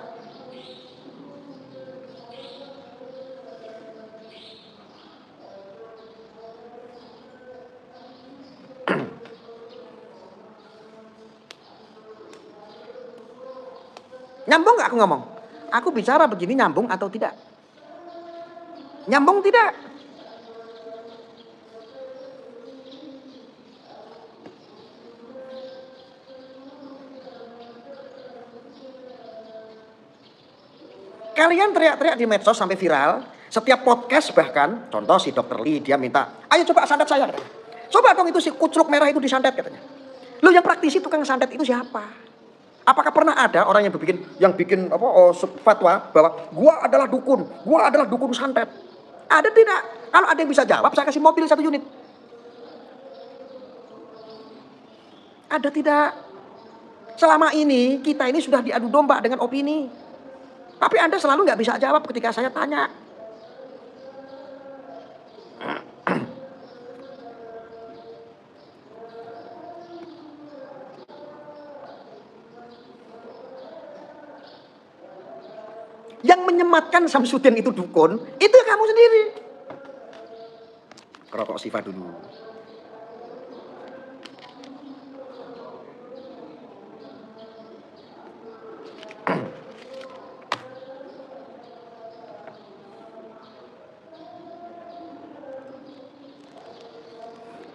Nyambung nggak aku ngomong? Aku bicara begini nyambung atau tidak? Nyambung tidak? Kalian teriak-teriak di medsos sampai viral. Setiap podcast bahkan, contoh si Dr. Lee dia minta, ayo coba santet saya. Katanya. Coba dong itu si kucluk merah itu disantet katanya. Lo yang praktisi tukang santet itu siapa? Apakah pernah ada orang yang bikin fatwa bahwa gua adalah dukun santet? Ada tidak? Kalau ada yang bisa jawab, saya kasih mobil 1 unit. Ada tidak? Selama ini kita ini sudah diadu domba dengan opini. Tapi Anda selalu nggak bisa jawab ketika saya tanya. Yang menyematkan Samsudin itu dukun, itu kamu sendiri. Kerokok Siva dulu.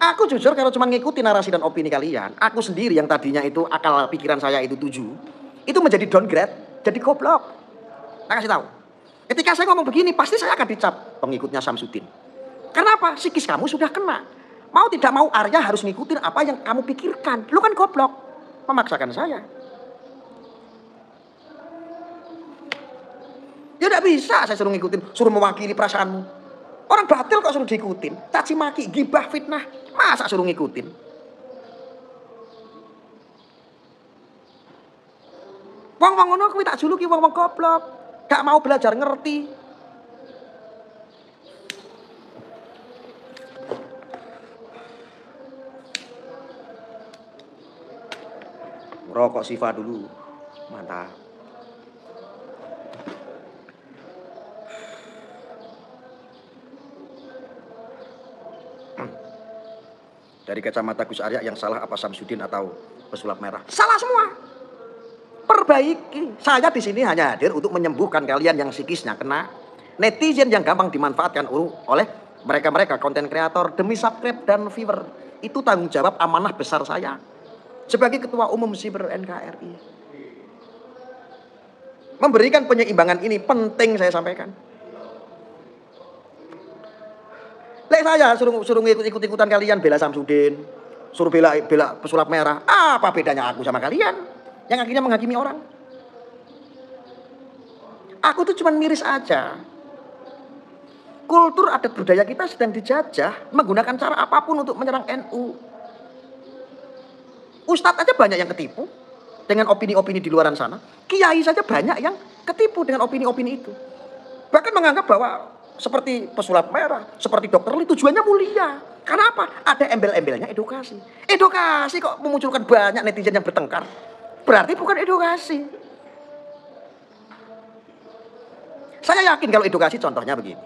Aku jujur kalau cuma ngikutin narasi dan opini kalian, aku sendiri yang tadinya itu akal pikiran saya itu 7, itu menjadi downgrade, jadi goblok. Saya kasih tahu. Ketika saya ngomong begini, pasti saya akan dicap pengikutnya Samsudin. Karena apa? Psikis kamu sudah kena. Mau tidak mau Arya harus ngikutin apa yang kamu pikirkan. Lu kan goblok, memaksakan saya. Ya tidak bisa saya suruh ngikutin, suruh mewakili perasaanmu. Orang batil kok suruh diikutin, caci maki, gibah, fitnah, masa suruh ngikutin? Wong-wong ngono kuwi tak juluki wong-wong goblok, gak mau belajar ngerti. Rokok Siva dulu, mantap. Dari kacamata Gus Arya yang salah apa Samsudin atau pesulap merah? Salah semua. Perbaiki. Saya di sini hanya hadir untuk menyembuhkan kalian yang psikisnya kena. Netizen yang gampang dimanfaatkan oleh mereka-mereka konten kreator demi subscribe dan viewer. Itu tanggung jawab amanah besar saya sebagai Ketua Umum Siber NKRI. Memberikan penyeimbangan ini penting saya sampaikan. Lek saya suruh ikut-ikutan kalian bela Samsudin, suruh bela pesulap merah. Apa bedanya aku sama kalian yang akhirnya menghakimi orang? Aku tuh cuma miris aja. Kultur adat budaya kita sedang dijajah menggunakan cara apapun untuk menyerang NU. Ustadz aja banyak yang ketipu dengan opini-opini di luaran sana. Kiai saja banyak yang ketipu dengan opini-opini itu. Bahkan menganggap bahwa seperti pesulap merah, seperti Dr. Lee tujuannya mulia. Karena apa? Ada embel-embelnya edukasi. Edukasi kok memunculkan banyak netizen yang bertengkar. Berarti bukan edukasi. Saya yakin kalau edukasi contohnya begini.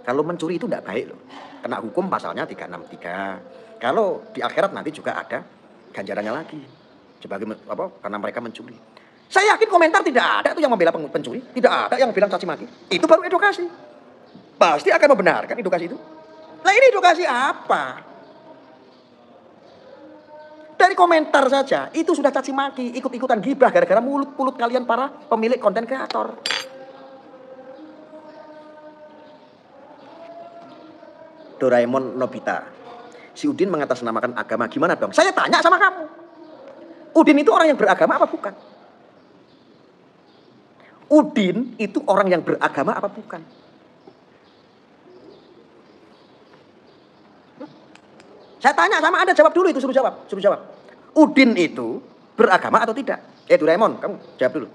Kalau mencuri itu tidak baik loh. Kena hukum pasalnya 363. Kalau di akhirat nanti juga ada ganjarannya lagi. Sebagai karena mereka mencuri. Saya yakin komentar tidak ada tuh yang membela pencuri. Tidak ada yang bilang caci maki. Itu baru edukasi. Pasti akan membenarkan edukasi itu. Nah ini edukasi apa? Dari komentar saja itu sudah caci maki, ikut-ikutan gibah gara-gara mulut-mulut kalian para pemilik konten kreator. Doraemon Nobita, si Udin mengatasnamakan agama, gimana dong? Saya tanya sama kamu, Udin itu orang yang beragama apa bukan? Udin itu orang yang beragama apa bukan? Saya tanya sama Anda, jawab dulu itu, suruh jawab. Udin itu beragama atau tidak? Doraemon, kamu jawab dulu.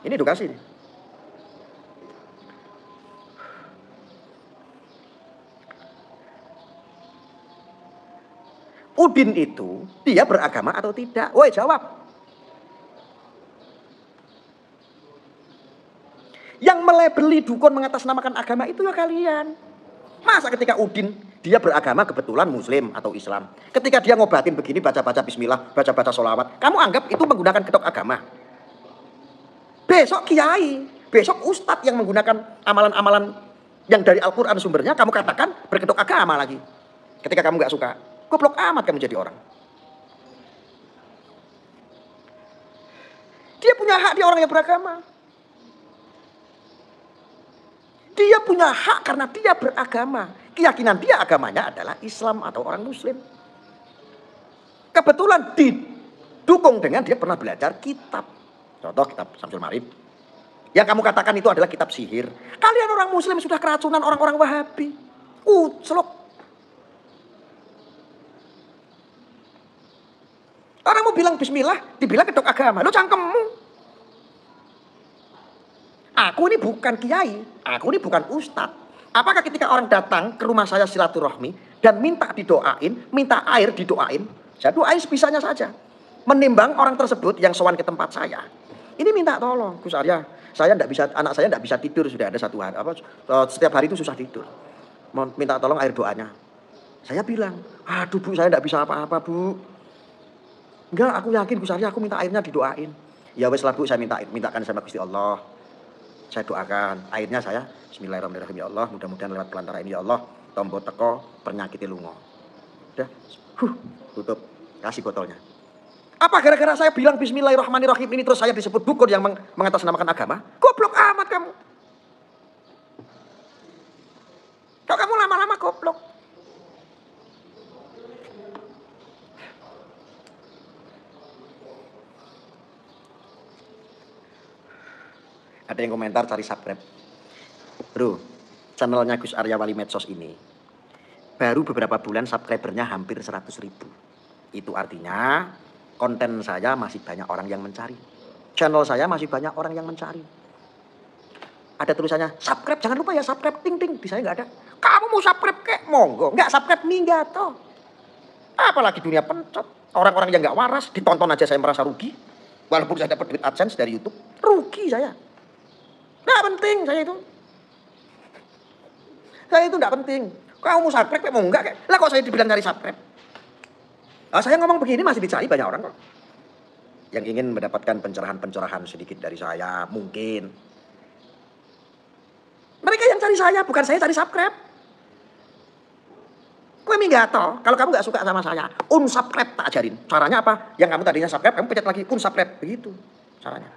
Ini edukasi nih. Udin itu dia beragama atau tidak? Woi jawab. Yang melebeli dukun mengatasnamakan agama itu ya kalian. Masa ketika Udin dia beragama kebetulan Muslim atau Islam. Ketika dia ngobatin begini baca-baca bismillah, baca-baca sholawat. Kamu anggap itu menggunakan kedok agama? Besok kiai, besok ustadz yang menggunakan amalan-amalan yang dari Al-Quran sumbernya, kamu katakan berkedok agama lagi. Ketika kamu nggak suka, goblok amat kamu jadi orang. Dia punya hak, dia orang yang beragama. Dia punya hak karena dia beragama. Keyakinan dia agamanya adalah Islam atau orang Muslim. Kebetulan didukung dengan dia pernah belajar kitab. Contoh kitab Syamsul Ma'arif. Yang kamu katakan itu adalah kitab sihir. Kalian orang Muslim sudah keracunan orang-orang Wahabi. Uclok. Orang mau bilang bismillah, dibilang kedok agama. Lo cangkemmu. Aku ini bukan kiai, aku ini bukan ustadz. Apakah ketika orang datang ke rumah saya silaturahmi dan minta didoain, minta air didoain, saya doain sebisanya saja. Menimbang orang tersebut yang sowan ke tempat saya, ini minta tolong, Gus Arya, saya tidak bisa, anak saya tidak bisa tidur sudah ada 1 hari, setiap hari itu susah tidur. Mau minta tolong air doanya. Saya bilang, aduh Bu, saya tidak bisa apa-apa Bu. Enggak, aku yakin Gus Arya, aku minta airnya didoain. Ya wes lah Bu, saya mintakan sama Gusti Allah. Saya doakan, airnya saya bismillahirrahmanirrahim ya Allah, mudah-mudahan lewat pelantara ini ya Allah, tombo teko penyakit lungo. Udah, tutup, kasih botolnya. Apa gara-gara saya bilang bismillahirrahmanirrahim ini terus saya disebut dukun yang mengatasnamakan agama? Goblok amat kamu. Kok kamu lama-lama goblok? Ada yang komentar cari subscribe. Bro, channelnya Gus Arya Wali Medsos ini baru beberapa bulan subscribernya hampir 100.000. Itu artinya konten saya masih banyak orang yang mencari. Channel saya masih banyak orang yang mencari. Ada tulisannya subscribe, jangan lupa ya subscribe, ting ting. Di saya nggak ada. Kamu mau subscribe kek monggo, nggak subscribe minggato. Apalagi dunia pencet. Orang-orang yang nggak waras ditonton aja saya merasa rugi. Walaupun saya dapat duit AdSense dari YouTube, rugi saya. Nggak penting saya itu. Saya itu nggak penting. Kamu mau subscribe mau enggak kayak. Lah kok saya dibilang cari subscribe? Saya ngomong begini masih dicari banyak orang kok. Yang ingin mendapatkan pencerahan-pencerahan sedikit dari saya mungkin. Mereka yang cari saya, bukan saya cari subscribe. Kue minggato, kalau kamu nggak suka sama saya, unsubscribe tak ajarin. Caranya apa? Yang kamu tadinya subscribe, kamu pencet lagi unsubscribe. Begitu caranya.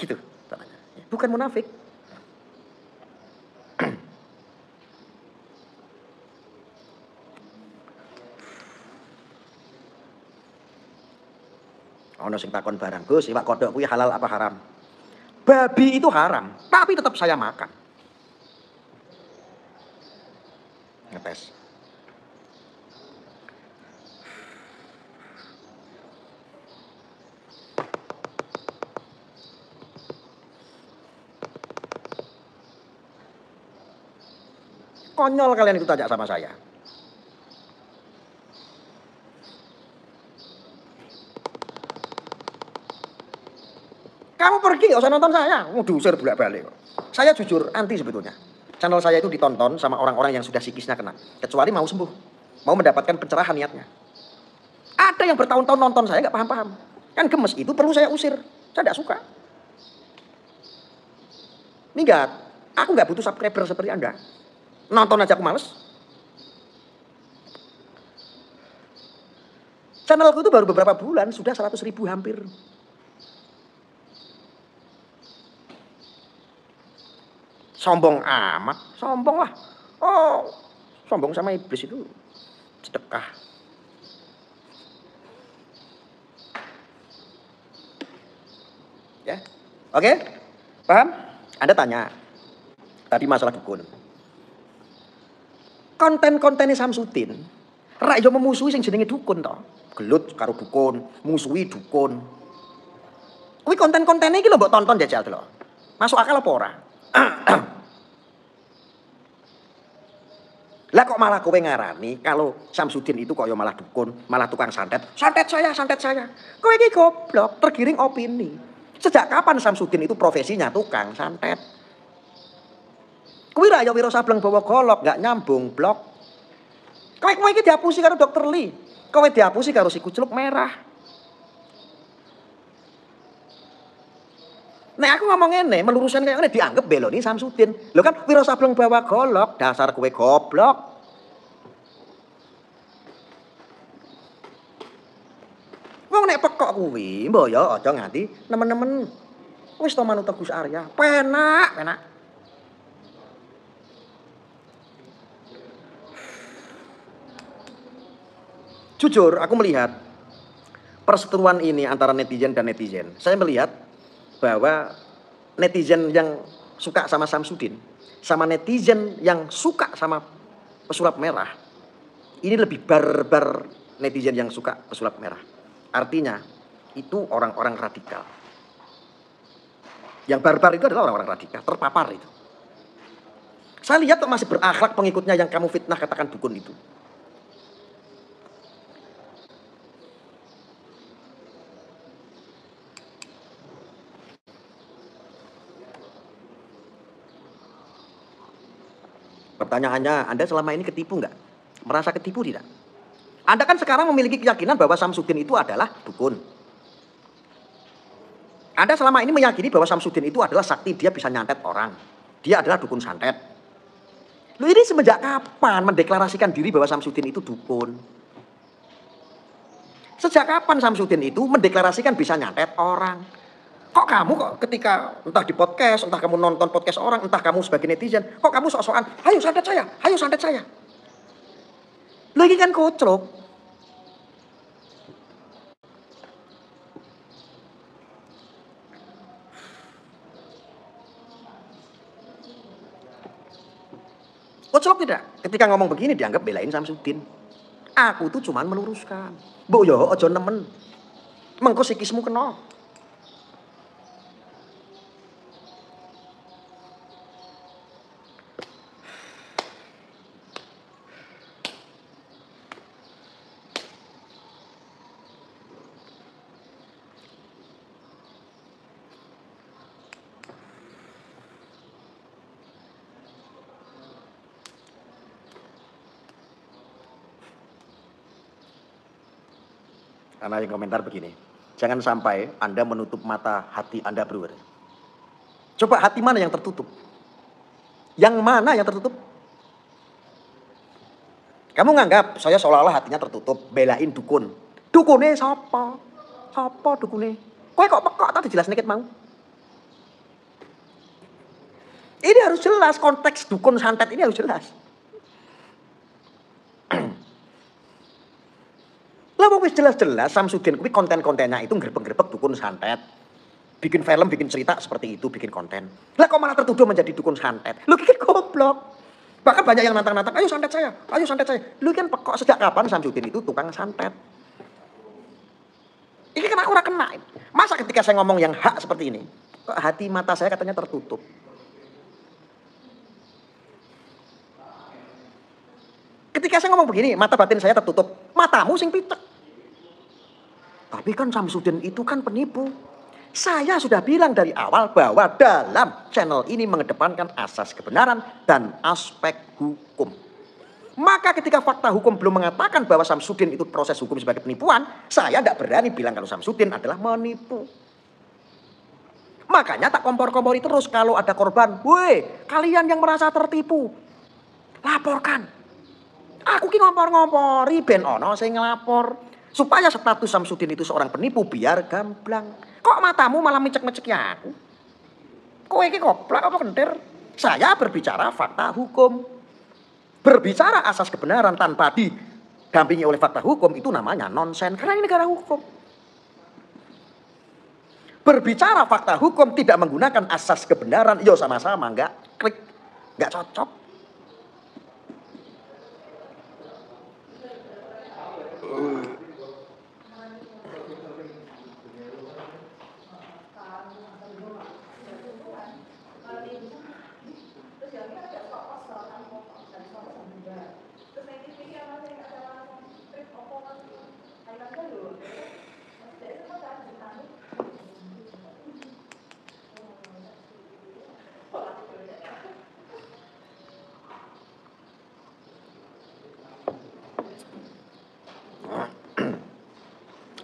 Gitu caranya. Bukan munafik. Ono sing takon barang, Gus, iwak kodok kuwi halal apa haram? Babi itu haram, tapi tetap saya makan. Ngetes. Konyol kalian itu tanya sama saya. Kamu pergi, gak usah nonton saya. Mau diusir bolak-balik. Saya jujur anti sebetulnya. Channel saya itu ditonton sama orang-orang yang sudah psikisnya kena. Kecuali mau sembuh. Mau mendapatkan pencerahan niatnya. Ada yang bertahun-tahun nonton saya gak paham-paham. Kan gemes, itu perlu saya usir. Saya gak suka. Minggat, aku gak butuh subscriber seperti Anda. Nonton aja aku males. Channelku itu baru beberapa bulan, sudah 100.000 hampir. Sombong amat, sombong lah. Oh, sombong sama iblis itu sedekah. Ya, oke, paham? Anda tanya tadi masalah dukun. Konten-kontennya Samsudin, rak yo memusuhi sing jenenge dukun toh. Gelut karo dukun, musuhi dukun. Kuwi konten-kontennya iki lho mbok tonton jajal lho. Masuk akal apa ora? Lah kok malah kowe ngarani kalau Samsudin itu kok ya malah dukun, malah tukang santet. Santet saya, santet saya. Kowe iki goblok, tergiring opini. Sejak kapan Samsudin itu profesinya tukang santet? Kowe ra ya Wiro Sableng bawa golok, gak nyambung blok. Kowe iki diapusi karo Dokter Lee. Kowe diapusi karo si Kucluk Merah. Nek aku ngomong ngene, meluruskan kayak ngene dianggap beloni Samsudin. Lho kan Wiro Sableng bawa golok, dasar kowe goblok. Wong nek pekok kuwi, mbok ya aja nganti nemen-nemen. Wis to manut Gus Arya, penak, penak. Jujur, aku melihat perseteruan ini antara netizen dan netizen. Saya melihat bahwa netizen yang suka sama Samsudin, sama netizen yang suka sama pesulap merah, ini lebih barbar netizen yang suka pesulap merah. Artinya, itu orang-orang radikal. Yang barbar itu adalah orang-orang radikal, terpapar itu. Saya lihat kok masih berakhlak pengikutnya yang kamu fitnah katakan dukun itu. Pertanyaannya, Anda selama ini ketipu nggak? Merasa ketipu tidak? Anda kan sekarang memiliki keyakinan bahwa Samsudin itu adalah dukun. Anda selama ini meyakini bahwa Samsudin itu adalah sakti, dia bisa nyantet orang. Dia adalah dukun santet. Lu ini semenjak kapan mendeklarasikan diri bahwa Samsudin itu dukun? Sejak kapan Samsudin itu mendeklarasikan bisa nyantet orang? Kok kamu kok ketika entah di podcast, entah kamu nonton podcast orang, entah kamu sebagai netizen, kok kamu sok-sokan, ayo santet saya, ayo santet saya. Lu ini kan koclok. Koclok tidak? Ketika ngomong begini dianggap belain Samsudin. Aku tuh cuman meluruskan. Mbok yo aja nemen. Mengko sikismu kena. Karena yang komentar begini, jangan sampai Anda menutup mata hati Anda, bro. Coba hati mana yang tertutup? Yang mana yang tertutup? Kamu nganggap saya seolah-olah hatinya tertutup, belain dukun. Dukune sapa? Sapa dukune? Kowe kok pekok tadi jelas dikit mau. Ini harus jelas, konteks dukun santet ini harus jelas. Lah wis jelas-jelas Samsudin kuwi konten-kontennya itu nggerebek-nggerebek dukun santet. Bikin film, bikin cerita seperti itu, bikin konten. Lah kok malah tertuduh menjadi dukun santet? Lu kiki goblok. Bahkan banyak yang nantang-nantang, ayo santet saya, ayo santet saya. Lu kan pekok sejak kapan Samsudin itu tukang santet? Ini kan aku ora kena. Masa ketika saya ngomong yang hak seperti ini, kok hati mata saya katanya tertutup. Ketika saya ngomong begini, mata batin saya tertutup. Matamu sing pitek. Tapi kan Samsudin itu kan penipu. Saya sudah bilang dari awal bahwa dalam channel ini mengedepankan asas kebenaran dan aspek hukum. Maka ketika fakta hukum belum mengatakan bahwa Samsudin itu proses hukum sebagai penipuan, saya tidak berani bilang kalau Samsudin adalah menipu. Makanya tak kompor-kompori terus kalau ada korban. Woi, kalian yang merasa tertipu, laporkan. Aku ki ngompor-ngompori ben ono sing ngelapor. Supaya status Samsudin itu seorang penipu biar gamblang. Kok matamu malah mecek-meceki aku? Kowe iki goblok apa kentir? Saya berbicara fakta hukum. Berbicara asas kebenaran tanpa didampingi oleh fakta hukum itu namanya nonsen. Karena ini negara hukum. Berbicara fakta hukum tidak menggunakan asas kebenaran, yo sama-sama nggak klik, nggak cocok.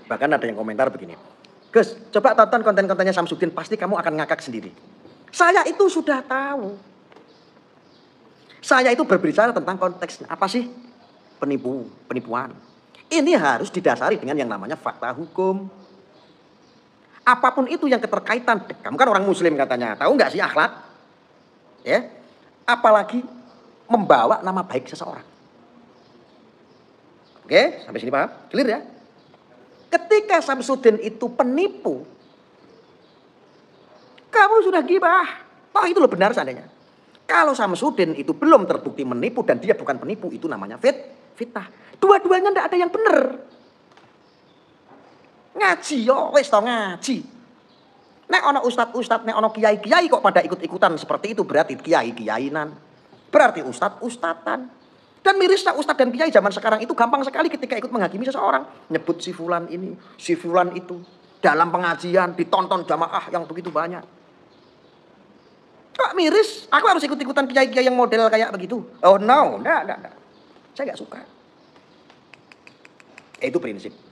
Bahkan ada yang komentar begini, Gus, coba tonton konten-kontennya Samsudin, pasti kamu akan ngakak sendiri. Saya itu sudah tahu. Saya itu berbicara tentang konteks apa sih? Penipuan. Ini harus didasari dengan yang namanya fakta hukum. Apapun itu yang keterkaitan, kamu kan orang muslim katanya, tahu nggak sih akhlak? Ya, apalagi membawa nama baik seseorang. Oke, sampai sini paham? Clear ya? Ketika Samsudin itu penipu, kamu sudah gibah. Oh itu loh benar seandainya. Kalau Samsudin itu belum terbukti menipu dan dia bukan penipu, itu namanya fitnah. Dua-duanya tidak ada yang benar. Ngaji yo, wis to ngaji. Nek ono ustad-ustad, nek ono kiai-kiai kok pada ikut-ikutan seperti itu, berarti kiai-kiainan. Berarti ustad-ustadan. Dan mirisnya ustad dan kiai zaman sekarang itu gampang sekali ketika ikut menghakimi seseorang. Nyebut si fulan ini, si fulan itu. Dalam pengajian ditonton jamaah yang begitu banyak. Kok miris? Aku harus ikut-ikutan kiai-kiai yang model kayak begitu. Oh no, enggak. Saya enggak suka. Itu prinsip.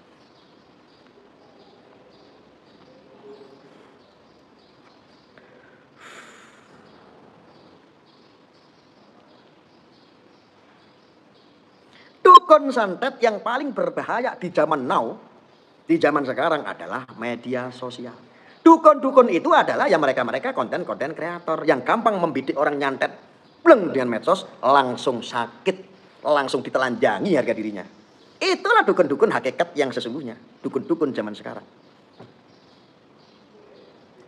Dukun santet yang paling berbahaya di zaman now, di zaman sekarang adalah media sosial. Dukun-dukun itu adalah ya mereka-mereka konten-konten kreator yang gampang membidik orang nyantet. Bleng dengan medsos, langsung sakit, langsung ditelanjangi harga dirinya. Itulah dukun-dukun hakikat yang sesungguhnya. Dukun-dukun zaman sekarang.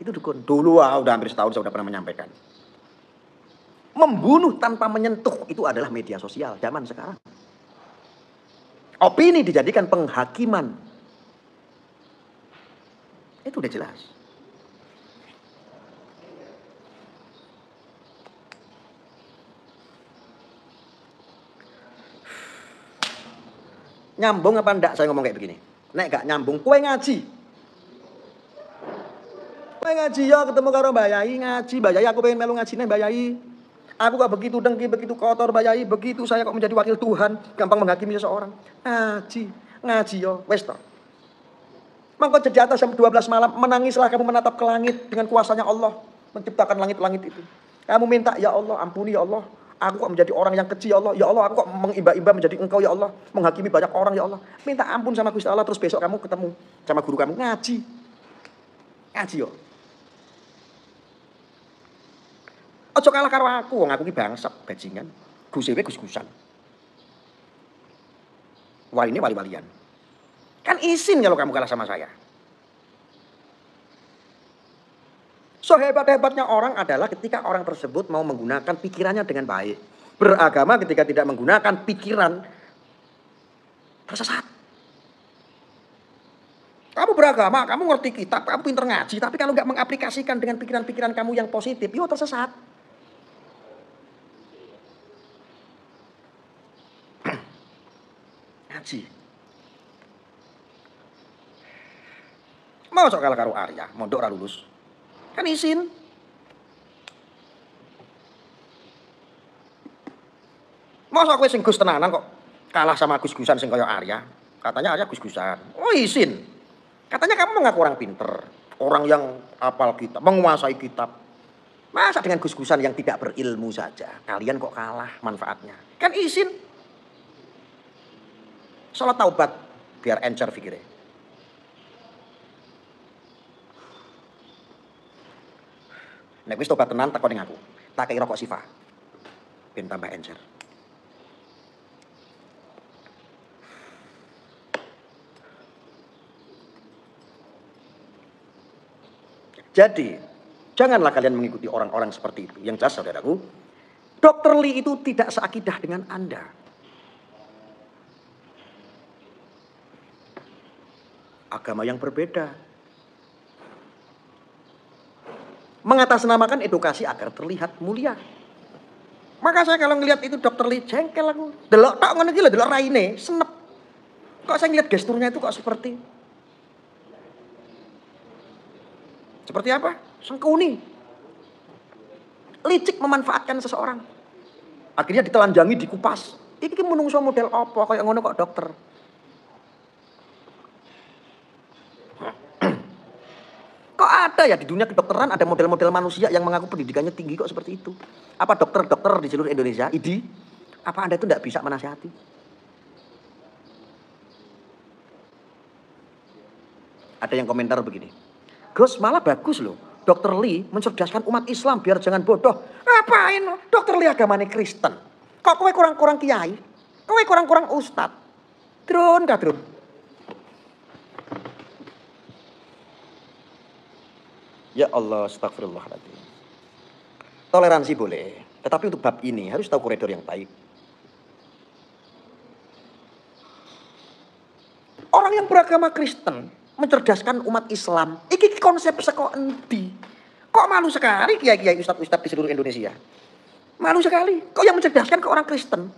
Itu dukun. Dulu udah hampir setahun saya udah pernah menyampaikan. Membunuh tanpa menyentuh itu adalah media sosial zaman sekarang. Opini dijadikan penghakiman. Itu udah jelas. Nyambung apa enggak saya ngomong kayak begini? Nek gak nyambung, kowe ngaji. Kowe ngaji ya ketemu karo Mbak Yai, ngaji, Mbak Yai aku pengen melu ngajine Mbak Yai. Aku kok begitu dengki, begitu kotor Mbak Yai, begitu saya kok menjadi wakil Tuhan, gampang menghakimi seseorang. Ngaji yo, wes toh. Mangko jadi atas jam 12 malam, menangislah kamu menatap ke langit dengan kuasanya Allah menciptakan langit-langit itu. Kamu minta, ya Allah, ampuni ya Allah. Aku kok menjadi orang yang kecil ya Allah. Ya Allah, aku kok mengimba-imba menjadi engkau ya Allah. Menghakimi banyak orang ya Allah. Minta ampun sama Gusti Allah, terus besok kamu ketemu sama guru kamu ngaji. Ngaji yo. Ojo kalah karo aku, wong aku ki bangsat bajingan. Gusewe gus-gusan. Wah ini wali-walian. Kan izin kalau kamu kalah sama saya. Sehebat-hebatnya orang adalah ketika orang tersebut mau menggunakan pikirannya dengan baik. Beragama ketika tidak menggunakan pikiran, tersesat. Kamu beragama, kamu ngerti kitab, kamu pinter ngaji, tapi kalau nggak mengaplikasikan dengan pikiran-pikiran kamu yang positif, yo tersesat. Ngaji. Mau sok kalah karo Arya, mondok ra lulus. Kan izin. Masa kowe sing gus tenanan kok kalah sama gus-gusan sing kaya Arya? Katanya Arya gus-gusan. Oh izin. Katanya kamu mengaku orang pinter, orang yang hafal kitab, menguasai kitab. Masa dengan gus-gusan yang tidak berilmu saja kalian kok kalah manfaatnya? Kan izin. Salat taubat biar encer pikirnya. Nek wis tobat tenan takon ning aku. Tak kei rokok Sifa. Ben tambah encer. Jadi, janganlah kalian mengikuti orang-orang seperti itu. Yang jelas saudaraku, Dr. Lee itu tidak seakidah dengan Anda. Agama yang berbeda. Mengatasnamakan edukasi agar terlihat mulia. Maka saya kalau ngelihat itu Dr. Lee jengkel aku. Delok tok ngono iki lho, delok raine, senep. Kok saya ngelihat gesturnya itu kok seperti apa? Sengkuni. Licik memanfaatkan seseorang. Akhirnya ditelanjangi, dikupas. Iki menungso model apa kayak ngono kok dokter. Ada ya di dunia kedokteran ada model-model manusia yang mengaku pendidikannya tinggi kok seperti itu. Apa dokter-dokter di seluruh Indonesia, ID, apa Anda itu tidak bisa menasihati? Ada yang komentar begini, Gus malah bagus loh, Dr. Lee mencerdaskan umat Islam biar jangan bodoh. Ngapain? Dr. Lee agamanya Kristen. Kok kowe kurang-kurang kiai? Kowe kurang-kurang ustad? Drun kah drun? Ya Allah, astagfirullahaladzim. Toleransi boleh, tetapi untuk bab ini harus tahu koridor yang baik. Orang yang beragama Kristen mencerdaskan umat Islam, iki konsep saka endi? Kok malu sekali kiai-kiai ustad-ustad di seluruh Indonesia? Malu sekali. Kok yang mencerdaskan ke orang Kristen?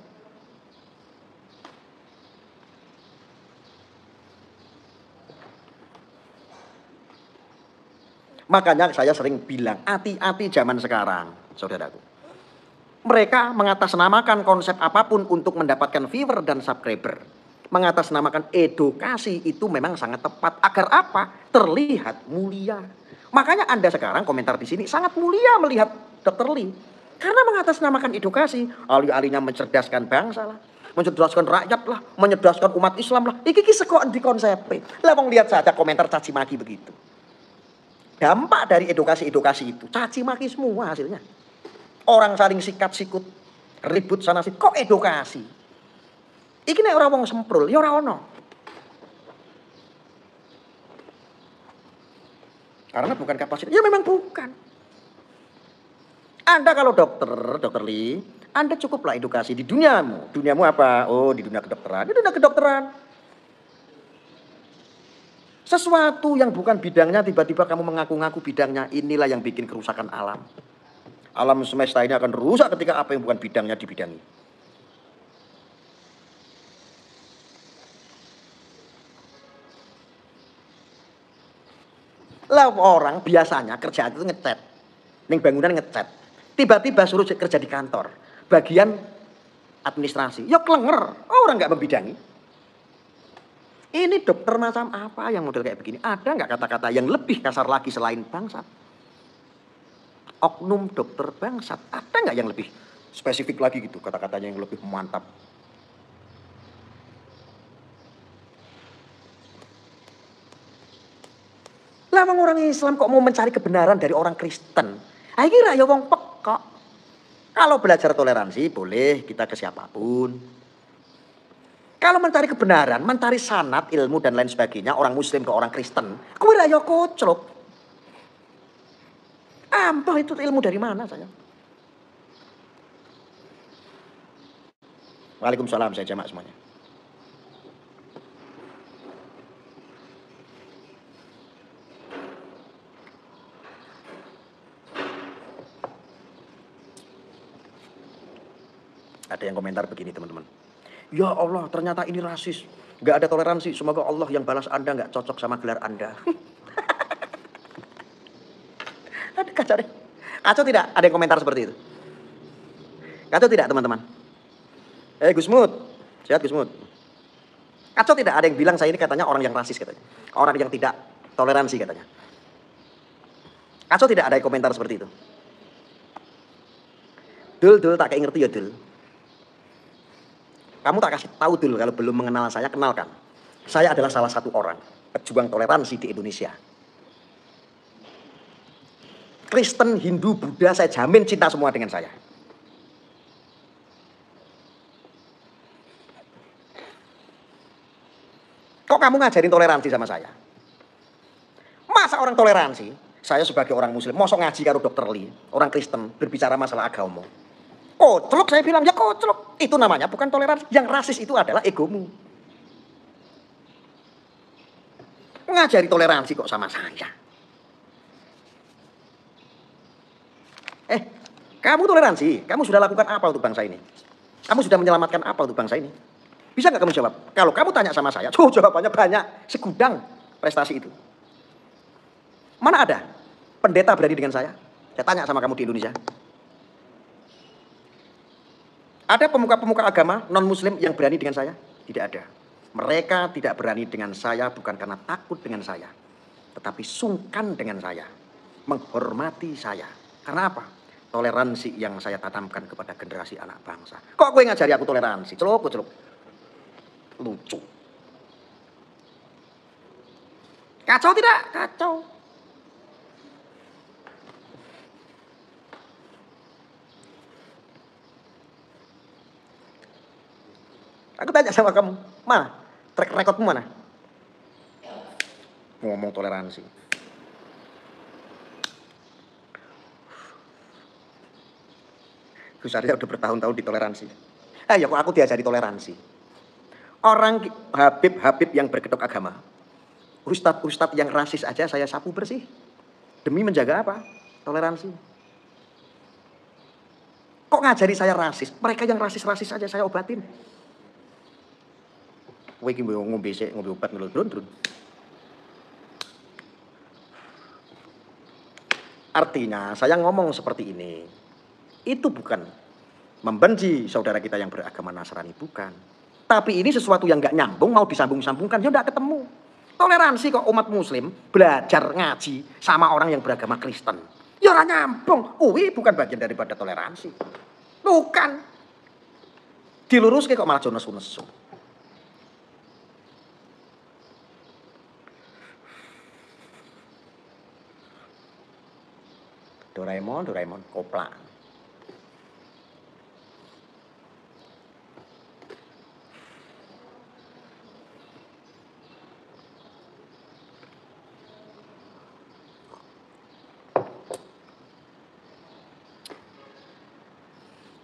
Makanya saya sering bilang, hati-hati zaman sekarang, saudaraku. Mereka mengatasnamakan konsep apapun untuk mendapatkan viewer dan subscriber. Mengatasnamakan edukasi itu memang sangat tepat. Agar apa? Terlihat mulia. Makanya Anda sekarang komentar di sini sangat mulia melihat Dr. Lee. Karena mengatasnamakan edukasi, alih-alihnya mencerdaskan bangsa lah. Mencerdaskan rakyat lah, mencerdaskan umat Islam lah. Iki sekok di konsepnya. Lah wong lihat saja komentar caci maki begitu. Dampak dari edukasi-edukasi itu, caci maki semua hasilnya. Orang saling sikat sikut, ribut sana sini. Kok edukasi? Iki nek ora wong semprul, ya ora ono. Karena bukan kapasitas. Ya memang bukan. Anda kalau dokter Lee, Anda cukuplah edukasi di duniamu. Duniamu apa? Oh, di dunia kedokteran. Di dunia kedokteran. Sesuatu yang bukan bidangnya tiba-tiba kamu mengaku-ngaku bidangnya, inilah yang bikin kerusakan alam. Alam semesta ini akan rusak ketika apa yang bukan bidangnya dibidangi. Lah orang biasanya kerja itu ngecat. Ning bangunan ngecat. Tiba-tiba suruh kerja di kantor. Bagian administrasi. Ya klenger, orang nggak membidangi. Ini dokter macam apa yang model kayak begini? Ada nggak kata-kata yang lebih kasar lagi selain bangsat? Oknum dokter bangsat. Ada nggak yang lebih spesifik lagi gitu kata-katanya yang lebih mantap? Lah orang Islam kok mau mencari kebenaran dari orang Kristen? Akhirnya ya wong pekok. Kalau belajar toleransi boleh kita ke siapapun. Kalau mencari kebenaran, mencari sanad, ilmu dan lain sebagainya, orang Muslim ke orang Kristen, kowe ra ya koclok. Ampah itu ilmu dari mana saya? Waalaikumsalam, saya jamak semuanya. Ada yang komentar begini teman-teman. Ya Allah, ternyata ini rasis. Gak ada toleransi. Semoga Allah yang balas Anda gak cocok sama gelar Anda. Ada kacau deh. Kacau tidak? Ada yang komentar seperti itu? Kacau tidak teman-teman? Gusmud. Sehat Gusmud. Kacau tidak? Ada yang bilang saya ini katanya orang yang rasis katanya. Orang yang tidak toleransi katanya. Kacau tidak? Ada yang komentar seperti itu? Dul tak kayak ngerti ya Dul. Kamu tak kasih tahu dulu kalau belum mengenal saya, kenalkan. Saya adalah salah satu orang pejuang toleransi di Indonesia. Kristen, Hindu, Buddha, saya jamin cinta semua dengan saya. Kok kamu ngajarin toleransi sama saya? Masa orang toleransi? Saya sebagai orang Muslim, mosok ngaji karo Dr. Lee, orang Kristen, berbicara masalah agama. Koclok saya bilang, ya koclok. Itu namanya bukan toleransi. Yang rasis itu adalah egomu. Mengajari toleransi kok sama saya. Kamu toleransi? Kamu sudah lakukan apa untuk bangsa ini? Kamu sudah menyelamatkan apa untuk bangsa ini? Bisa nggak kamu jawab? Kalau kamu tanya sama saya, jawabannya banyak. Segudang prestasi itu. Mana ada pendeta berani dengan saya? Saya tanya sama kamu di Indonesia. Ada pemuka-pemuka agama non-muslim yang berani dengan saya? Tidak ada. Mereka tidak berani dengan saya bukan karena takut dengan saya, tetapi sungkan dengan saya. menghormati saya. Karena apa? Toleransi yang saya tanamkan kepada generasi anak bangsa. Kok gue ngajari aku toleransi? Celuk. Lucu. Kacau tidak? Kacau. Aku tanya sama kamu, mana? Track recordmu mana? Ngomong toleransi. Gus Arya udah bertahun-tahun di toleransi. Ya kok aku diajari toleransi. Orang Habib yang berkedok agama, ustadz yang rasis aja saya sapu bersih. Demi menjaga apa? Toleransi. Kok ngajari saya rasis? Mereka yang rasis-rasis aja saya obatin. Kowe iki ngombe obat drun. Artinya saya ngomong seperti ini, itu bukan membenci saudara kita yang beragama Nasrani, bukan. Tapi ini sesuatu yang gak nyambung, mau disambung-sambungkan, ya udah ketemu. Toleransi kok umat muslim belajar ngaji sama orang yang beragama Kristen. Ya ora nyambung. Bukan bagian daripada toleransi. Bukan. Dilurus kok malah nesu-nesu. Doraemon, koplang.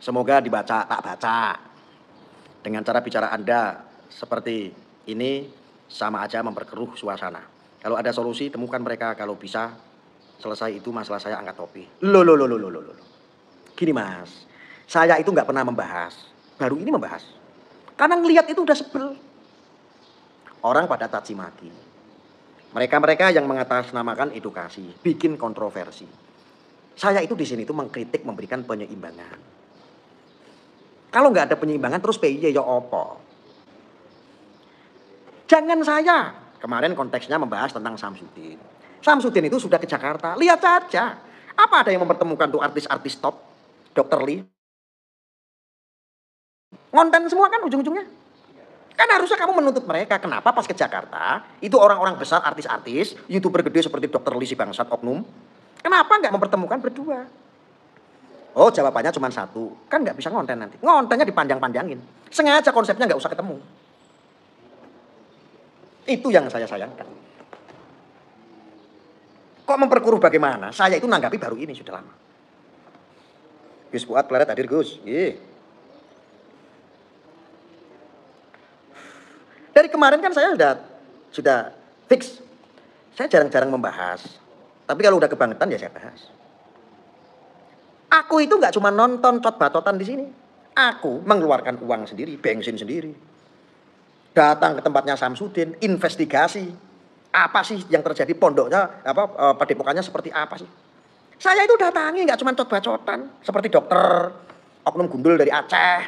Semoga dibaca, tak baca. Dengan cara bicara Anda seperti ini sama aja memperkeruh suasana. Kalau ada solusi temukan mereka, kalau bisa selesai itu masalah saya angkat topi. Loh. Gini Mas, saya itu nggak pernah membahas, baru ini membahas. Karena ngelihat itu udah sebel. Orang pada caci maki. Mereka yang mengatasnamakan edukasi, bikin kontroversi. Saya itu di sini itu mengkritik, memberikan penyeimbangan. Kalau nggak ada penyeimbangan terus PIY ya opo. Jangan saya. Kemarin konteksnya membahas tentang Samsudin. Samsudin itu sudah ke Jakarta. Lihat saja. Apa ada yang mempertemukan tuh artis-artis top? Dr. Lee. Ngonten semua kan ujung-ujungnya. Kan harusnya kamu menuntut mereka. Kenapa pas ke Jakarta, itu orang-orang besar, artis-artis, YouTuber gede seperti Dr. Lee si bangsat oknum. Kenapa nggak mempertemukan berdua? Oh jawabannya cuma satu, kan nggak bisa ngonten nanti. Ngontennya dipanjang-panjangin. Sengaja konsepnya nggak usah ketemu. Itu yang saya sayangkan. Kok memperkeruh bagaimana? Saya itu nanggapi baru ini sudah lama. Gus Fuad Pleret hadir Gus. Dari kemarin kan saya sudah fix. Saya jarang-jarang membahas. Tapi kalau udah kebangetan ya saya bahas. Aku itu nggak cuma nonton cot-batotan di sini. Aku mengeluarkan uang sendiri, bensin sendiri. Datang ke tempatnya Samsudin, investigasi. Apa sih yang terjadi pondoknya, padepokannya seperti apa sih? Saya itu datangi nggak cuma cot-bacotan, seperti dokter oknum gundul dari Aceh.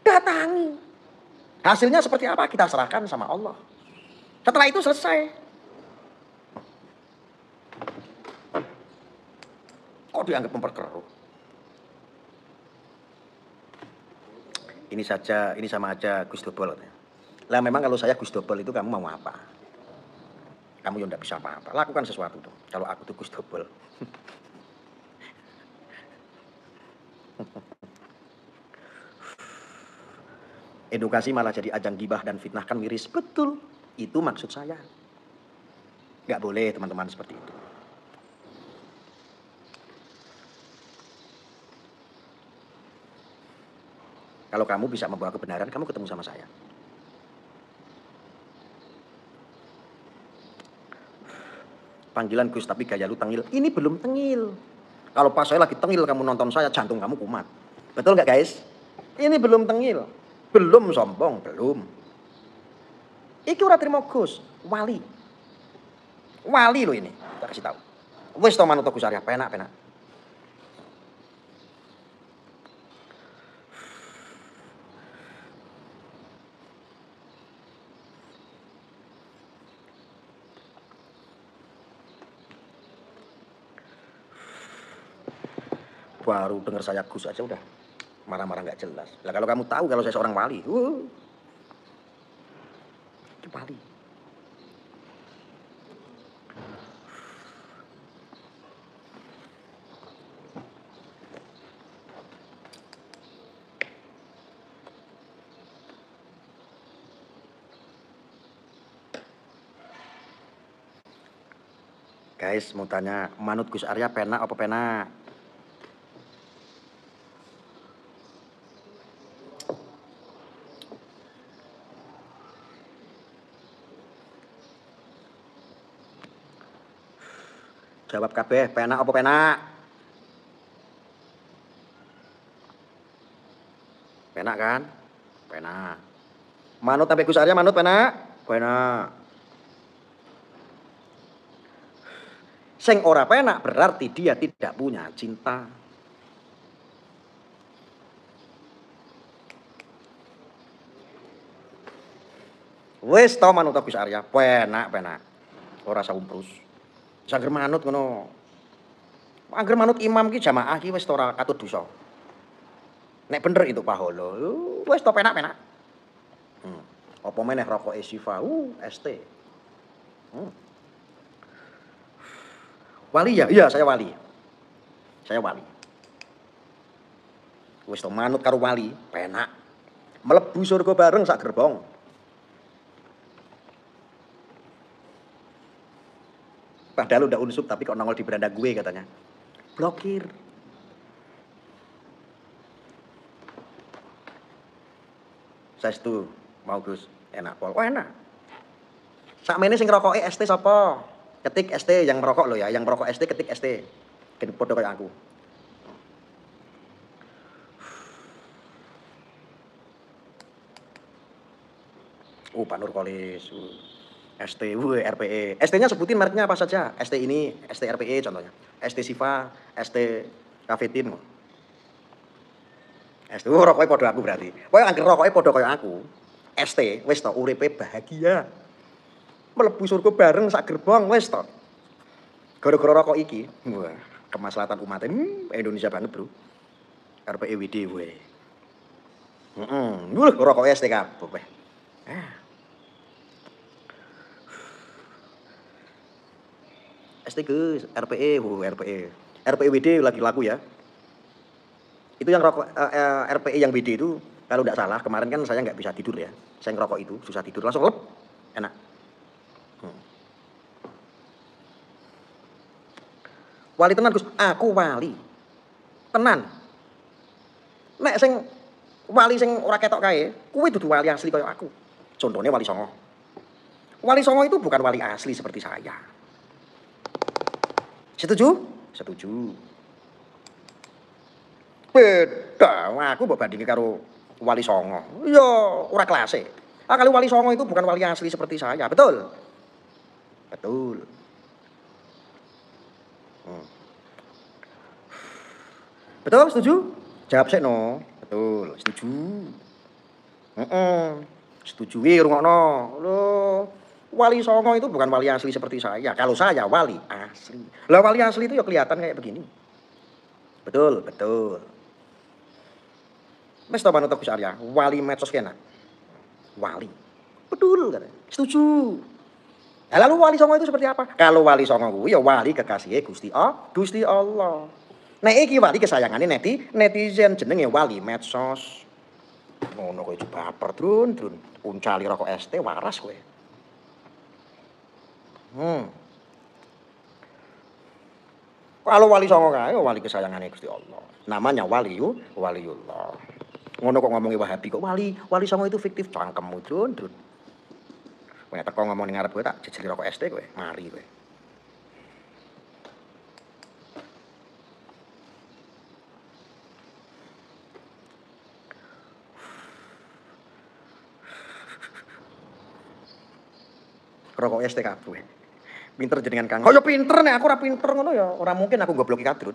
Datangi. Hasilnya seperti apa kita serahkan sama Allah. Setelah itu selesai. Kok dianggap memperkeruh? Ini sama aja Gus Dobol. Lah memang kalau saya Gus Dobol itu kamu mau apa? Kamu yang enggak bisa apa-apa. Lakukan sesuatu dong. Kalau aku tuh Gus Dobol. Edukasi malah jadi ajang gibah dan fitnah kan miris. Betul. Itu maksud saya. Nggak boleh teman-teman seperti itu. Kalau kamu bisa membawa kebenaran, kamu ketemu sama saya. Panggilan Gus tapi gaya lu tengil. Ini belum tengil. Kalau pas saya lagi tengil kamu nonton saya, jantung kamu kumat. Betul nggak guys? Ini belum tengil. Belum sombong, belum. Iki ora trimo Gus, wali. Wali lo ini, tak kasih tahu. Wis to manut Gus Arya, penak. baru dengar saya Gus aja udah marah-marah nggak jelas. Lah kalau kamu tahu kalau saya seorang wali, itu wali. Guys, mau tanya, manut Gus Arya penak apa penak? Jawab kabeh, penak apa penak? Penak kan? Penak. Manut sampai Gus Arya manut penak? Penak. Sing ora penak berarti dia tidak punya cinta. Wis to manut Gus Arya, penak. Ora saumprus. Sangger manut ngono. Angger manut imam ki jamaah ki wis ora katut dosa. Nek bener itu pahala, wis to penak. Apa meneh rokoke Sifa, ST. Wali ya? Iya, saya wali. Wis to manut karo wali, penak. Mlebu surga bareng sak gerbong. Padahal udah unsub tapi kok nongol di beranda gue katanya. Blokir. Saya setuju, mau Gus, enak pol. Oh enak. Sakmene sing ngerokoke ST sapa? Ketik ST yang merokok lo ya, yang merokok ST ketik ST. Kan podo kayak aku. Pak Nurkolis. ST, RPE. ST-nya sebutin mereknya apa saja. ST ini, ST RPE contohnya. ST Siva, ST Kafetin. ST, rokoknya podo aku berarti. Pokoknya angker rokoknya podo kayak aku. ST, wis to, uripe bahagia. Mlebu surga bareng sak gerbong, wis to. Gara-gara rokok iki, wah, kemaslahatan umat Indonesia banget, Bro. RPE WD we. Rokok ST kabeh. ST Gus, RPE, RPE. RPE WD lagi laku ya. Itu yang rokok RPE yang WD itu kalau tidak salah kemarin kan saya nggak bisa tidur ya. Saya ngerokok itu susah tidur langsung lep, enak. Wali tenan Gus, aku wali. Tenan. Nek sing wali sing ora ketok kae, kuwi dudu wali asli kaya aku. Contohnya Wali Songo. Wali Songo itu bukan wali asli seperti saya. Setuju? Setuju. Beda, aku mbok bandingke karo Wali Songo. Ya ora kelase. Kali Wali Songo itu bukan wali asli seperti saya, betul? Betul. Betul, setuju? Jawab sik no. Betul, setuju. Setuju rungokno. Loh, Wali Songo itu bukan wali asli seperti saya. Kalau saya wali asli. Lah wali asli itu ya kelihatan kayak begini. Betul. Wis to manut Gus Arya, wali medsos kena. Wali. Betul kan? Setuju. Nah, lalu Wali Songo itu seperti apa? Kalau Wali Songo kuwi ya wali kekasih Gusti Allah. Nek iki wali kesayangane netizen jenenge wali medsos. Ngono kowe baper drun. Uncali rokok ST waras kowe. Kalau Wali Songo kae wali kesayangane Gusti Allah. Namanya waliullah. Ngono kok ngomongi Wahabi kok Wali Songo itu fiktif cangkemmu drun. Kowe teko ngomong ning ngarep kowe tak jejeli rokok ST kowe, mari kowe. Rokok ST kabeh. Pinter jenengan Kang. Oh ya pinter nek aku ora pinter ngono ya. Ora mungkin aku gobloki kadrun.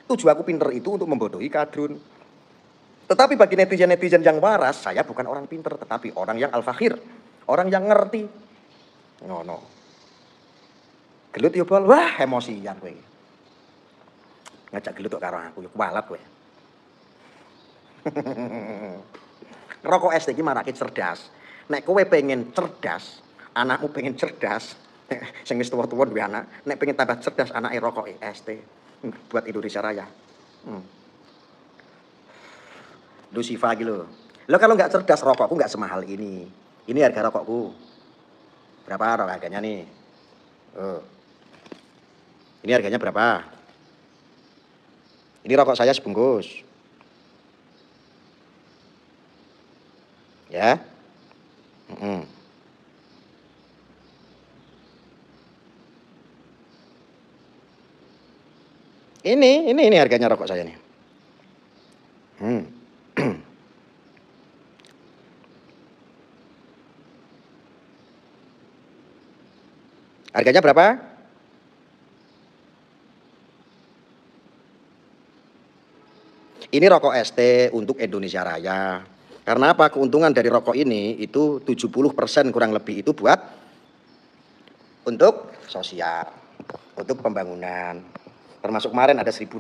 Tujuan aku pinter itu untuk membodohi kadrun. Tetapi bagi netizen-netizen yang waras, saya bukan orang pinter tetapi orang yang al-fakhir, orang yang ngerti. Ngono. Gelut ya bol, wah emosian kowe. Ngajak gelutuk karo aku ya kualat kowe. Rokok ST iki marake cerdas. Nek kowe pengen cerdas, anakmu pengen cerdas, sing wis tuwa-tuwa duwe anak, nek pengen tambah cerdas anake rokoke ST buat Indonesia Raya. Lu Siva iki lho. Lo kalau nggak cerdas rokokku nggak semahal ini. Ini harga rokokku. Berapa rokok harganya nih? Oh. Ini harganya berapa? Ini rokok saya sebungkus. Ya. Ini harganya rokok saya nih. Harganya berapa? Ini rokok ST untuk Indonesia Raya. Karena apa? Keuntungan dari rokok ini itu 70% kurang lebih itu buat untuk sosial, untuk pembangunan. Termasuk kemarin ada 1.600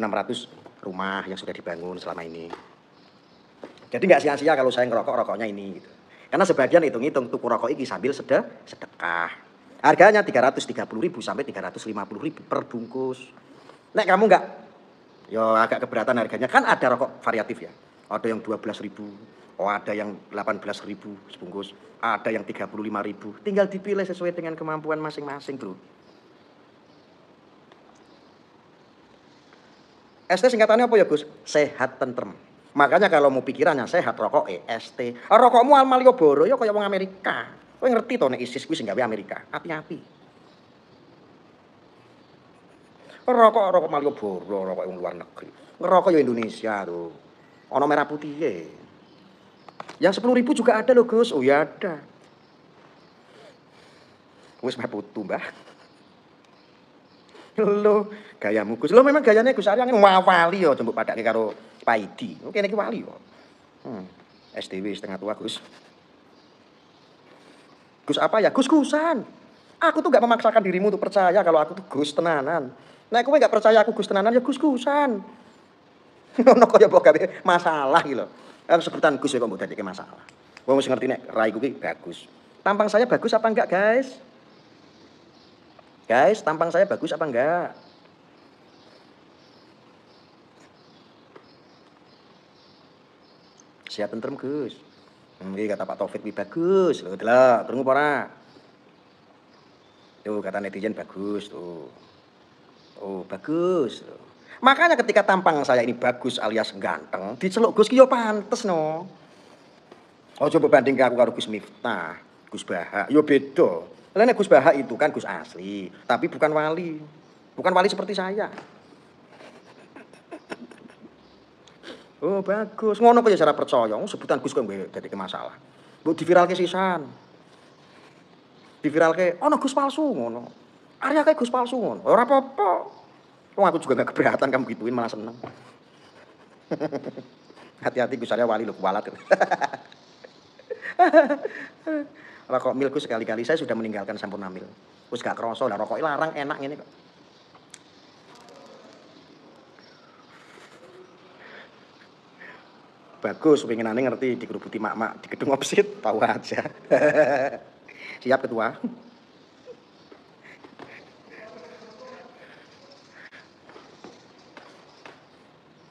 rumah yang sudah dibangun selama ini. Jadi nggak sia-sia kalau saya ngerokok rokoknya ini gitu. Karena sebagian hitung-hitung tuku rokok ini sambil sedekah. Harganya 330.000 sampai 350.000 per bungkus. Nek kamu nggak, yo agak keberatan harganya. Kan ada rokok variatif ya. Ada yang 12.000, oh ada yang 18.000 sebungkus, ada yang 35.000. Tinggal dipilih sesuai dengan kemampuan masing-masing, bro. ST singkatannya apa ya, Gus? Sehat tentrem. Makanya kalau mau pikirannya sehat rokok ST. Rokokmu Al Malioboro ya kaya wong Amerika. Kowe ngerti to nek ISIS kuwi sing gawe Amerika. Hati-hati. Rokok Malioboro, rokok wong luar negeri. Ngerokok ya Indonesia tuh. Ono merah putih ya. Yang 10.000 juga ada loh, Gus. Oh ya ada. Wis meh putu, Mbah. Lho, gayamu Gus. Lho memang gayanya Gus Arya wali ya jembuk padake karo Paidi. Kene iki wali kok. STW setengah tua, Gus. Gus apa ya? Gus-Gusan. Aku tuh gak memaksakan dirimu untuk percaya kalau aku tuh Gus tenanan. Nah, aku gak percaya aku Gus tenanan ya Gus-Gusan. Ono kaya mbok gawe masalah iki lho. Sebutan Gus ya kok mbok dadeke masalah. Wong wis ngerti nek raiku ki bagus. Tampang saya bagus apa enggak, guys? Guys, tampang saya bagus apa enggak? Sehat tentrem, Gus. Iki kata Pak Taufik bagus. Lho, delok, krungu apa ora? Tuh, kata netizen bagus tuh. Oh, bagus. Makanya ketika tampang saya ini bagus alias ganteng, diceluk Gus ki yo pantes no. Oh, coba banding ke aku karo Gus Miftah, Gus Baha, yo beda. Karena Gus Baha itu kan Gus asli, tapi bukan wali. Bukan wali seperti saya. Oh, bagus. Ngono kok ya cara percaya. Sebutan Gus kok dadi masalah. Mbok diviralke sisan. Diviralke, ono Gus palsu ngono. Arya kayak Gus palsu ngono. Ora apa-apa. Wong aku juga gak keberatan kamu gituin malah seneng. Hati-hati Gus Arya wali lho kualat. Rokok milku sekali-kali saya sudah meninggalkan Sampurna Mil. Wis gak kroso lah rokok larang enak ngene kok. Bagus pengenane ngerti dikerubuti mak-mak di gedung opsit tahu aja. Siap ketua.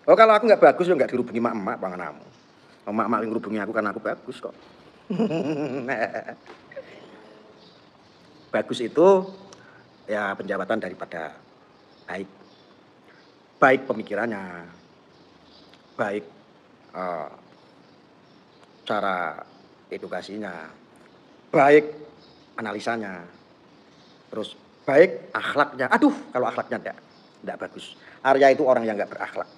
Oh kalau aku nggak bagus ya nggak dirubungi mak-mak panganmu. Mak-mak yang ngerubungi aku karena aku bagus kok. Bagus itu ya penjabatan daripada baik. Baik pemikirannya, baik cara edukasinya, baik analisanya, terus baik akhlaknya. Aduh, kalau akhlaknya enggak bagus. Arya itu orang yang enggak berakhlak,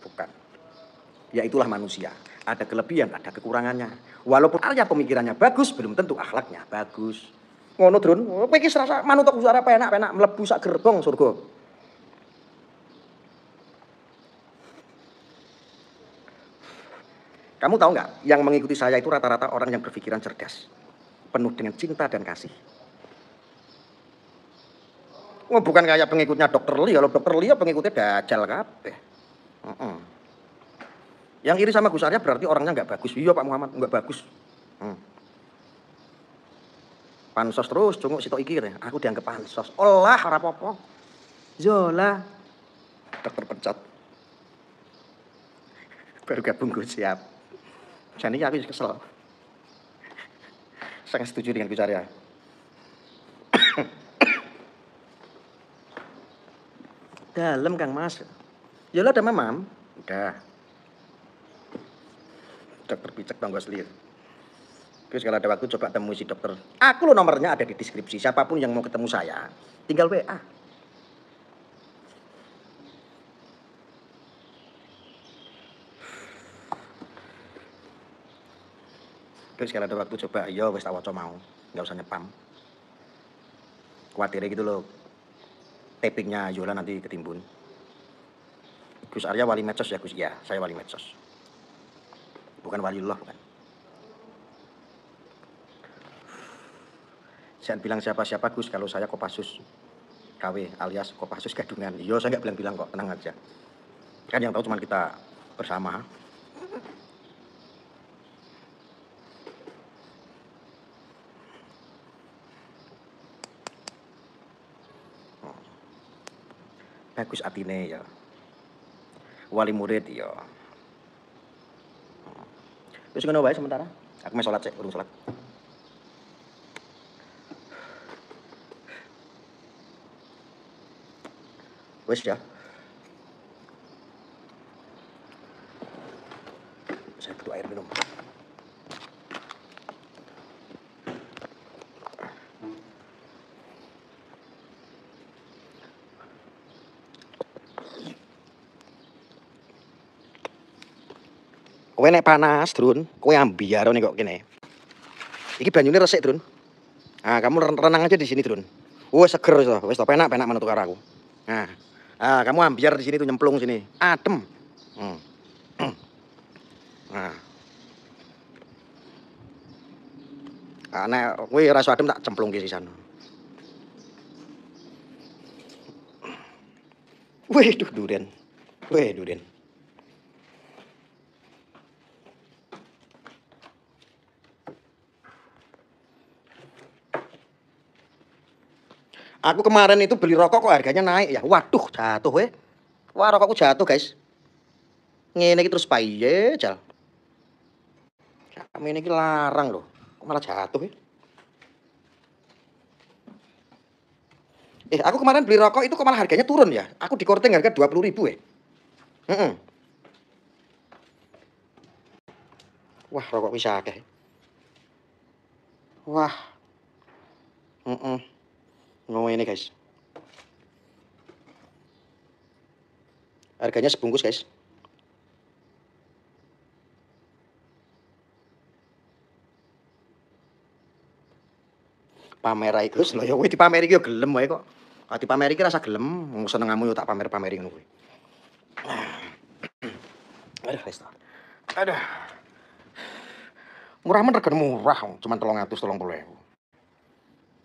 bukan. Ya itulah manusia. Ada kelebihan, ada kekurangannya. Walaupun Arya pemikirannya bagus, belum tentu akhlaknya bagus. Ngono, Drun. Kowe iki rasa manut aku suara penak-penak mlebu sak gerbong surga. Kamu tahu nggak, yang mengikuti saya itu rata-rata orang yang berpikiran cerdas, penuh dengan cinta dan kasih. Oh, bukan kayak pengikutnya Dokter Lee. Kalau Dokter Lee ya pengikutnya dajal kabeh. Heeh. Yang iri sama Gus Arya berarti orangnya nggak bagus. Iya Pak Muhammad, nggak bagus. Pansos terus, cunguk sitok iki ya. Aku dianggap pansos. Olah ora apa-apa. Zola. Dokter pencot. Baru gabung Gus siap. Jadi aku kesel. Sangat setuju dengan Gus Arya. Dalam Kang Mas. Ya lah ada mamam. Udah. Dokter picek tangga selir. Terus kalau ada waktu coba temui si dokter. Aku lo nomornya ada di deskripsi. Siapapun yang mau ketemu saya, tinggal WA. Terus kalau ada waktu coba, yo wis tak waca mau, nggak usah nyepam. Khawatirnya gitu loh, tapingnya Yola nanti ketimbun. Gus Arya wali medsos ya Gus? Ya, saya wali medsos. Bukan waliullah, bukan. Jangan bilang siapa-siapa Gus kalau saya Kopassus KW alias Kopassus Gadungan. Iya, saya nggak bilang-bilang kok, tenang aja. Kan yang tahu cuma kita bersama. Bagus atine ya. Wali murid ya. Terus ngono wae sementara. Aku mau sholat sih, urung sholat. Wes ya. Saya butuh air minum. Kowe nek panas, Drun, kowe ambiar nih kok kene. Iki banyune resik, Drun. Ah, kamu renang aja di sini, Drun. Wes seger wis to, penak-penak manut karo aku. Nah. Ah, kamu ambiar di sini tuh nyemplung sini. Adem. Nah. Ah, nek kowe ora iso adem tak cemplungke sisan. Wih, duh durian. Wih, durian. Aku kemarin itu beli rokok kok harganya naik ya. Waduh, jatuh weh. Wah, rokokku jatuh, guys. Ngene iki terus piye, Jal? Kami ini larang loh. Kok malah jatuh ya? Aku kemarin beli rokok itu kok malah harganya turun ya. Aku di korting harga 20.000 ya. Wah, rokok bisa akeh. Wah. Ngomong ini, guys. Harganya sebungkus, guys. Pamer ae, Gus. Lho ya kowe dipameri iki yo gelem wae kok. Ati pamer iki rasa gelem, wong senengamu yo tak pamer-pameri ngono kuwi. Aduh, wis to. Aduh. Murah men regane murah, cuman 330.000.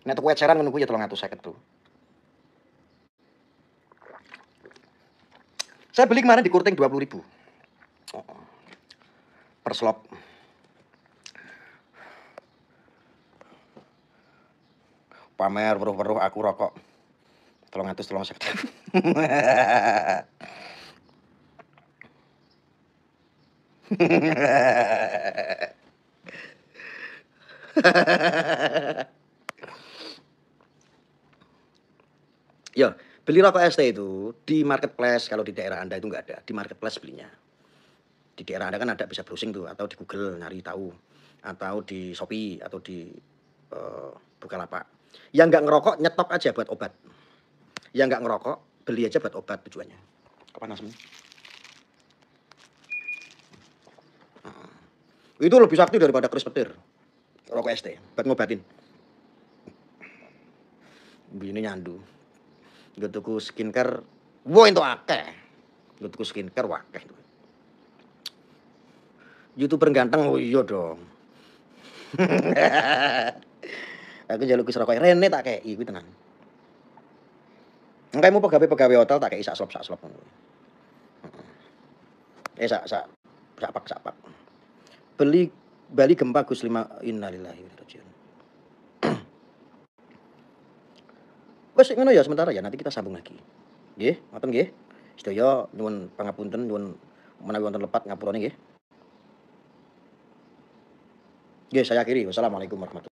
Nek tuku eceran ngono kuwi ya 350 tuh. Saya beli kemarin di Kurting 20.000. Per slop. Pamer weruh-weruh aku rokok 350. Ya, beli rokok ST itu di marketplace, kalau di daerah Anda itu nggak ada, di marketplace belinya. Di daerah Anda kan ada, bisa browsing tuh, atau di Google nyari tahu, atau di Shopee, atau di Bukalapak. Yang nggak ngerokok nyetok aja buat obat. Yang nggak ngerokok beli aja buat obat tujuannya. Kepanasan. Itu lebih sakti daripada keris petir. Rokok ST buat ngobatin. Ini nyandu. Gue tuku skincare, wah itu akeh. Gue tuku skincare wakeh. YouTuber ganteng, oh iya dong. Aku njaluk wis rokok Rene tak kei kuwi tenan. Engkemu pegawai-pegawai hotel tak kei sak slop ngono. Sapak. Bali gempa Gus 5 innalillahi wa inna ilaihi raji'un. Wes ngono ya sementara ya, nanti kita sambung lagi. Nggih, ngoten nggih. Sedaya nyuwun pangapunten, nyuwun menawi wonten lepat ngapurane nggih. Nggih, saya akhiri. Wassalamualaikum warahmatullahi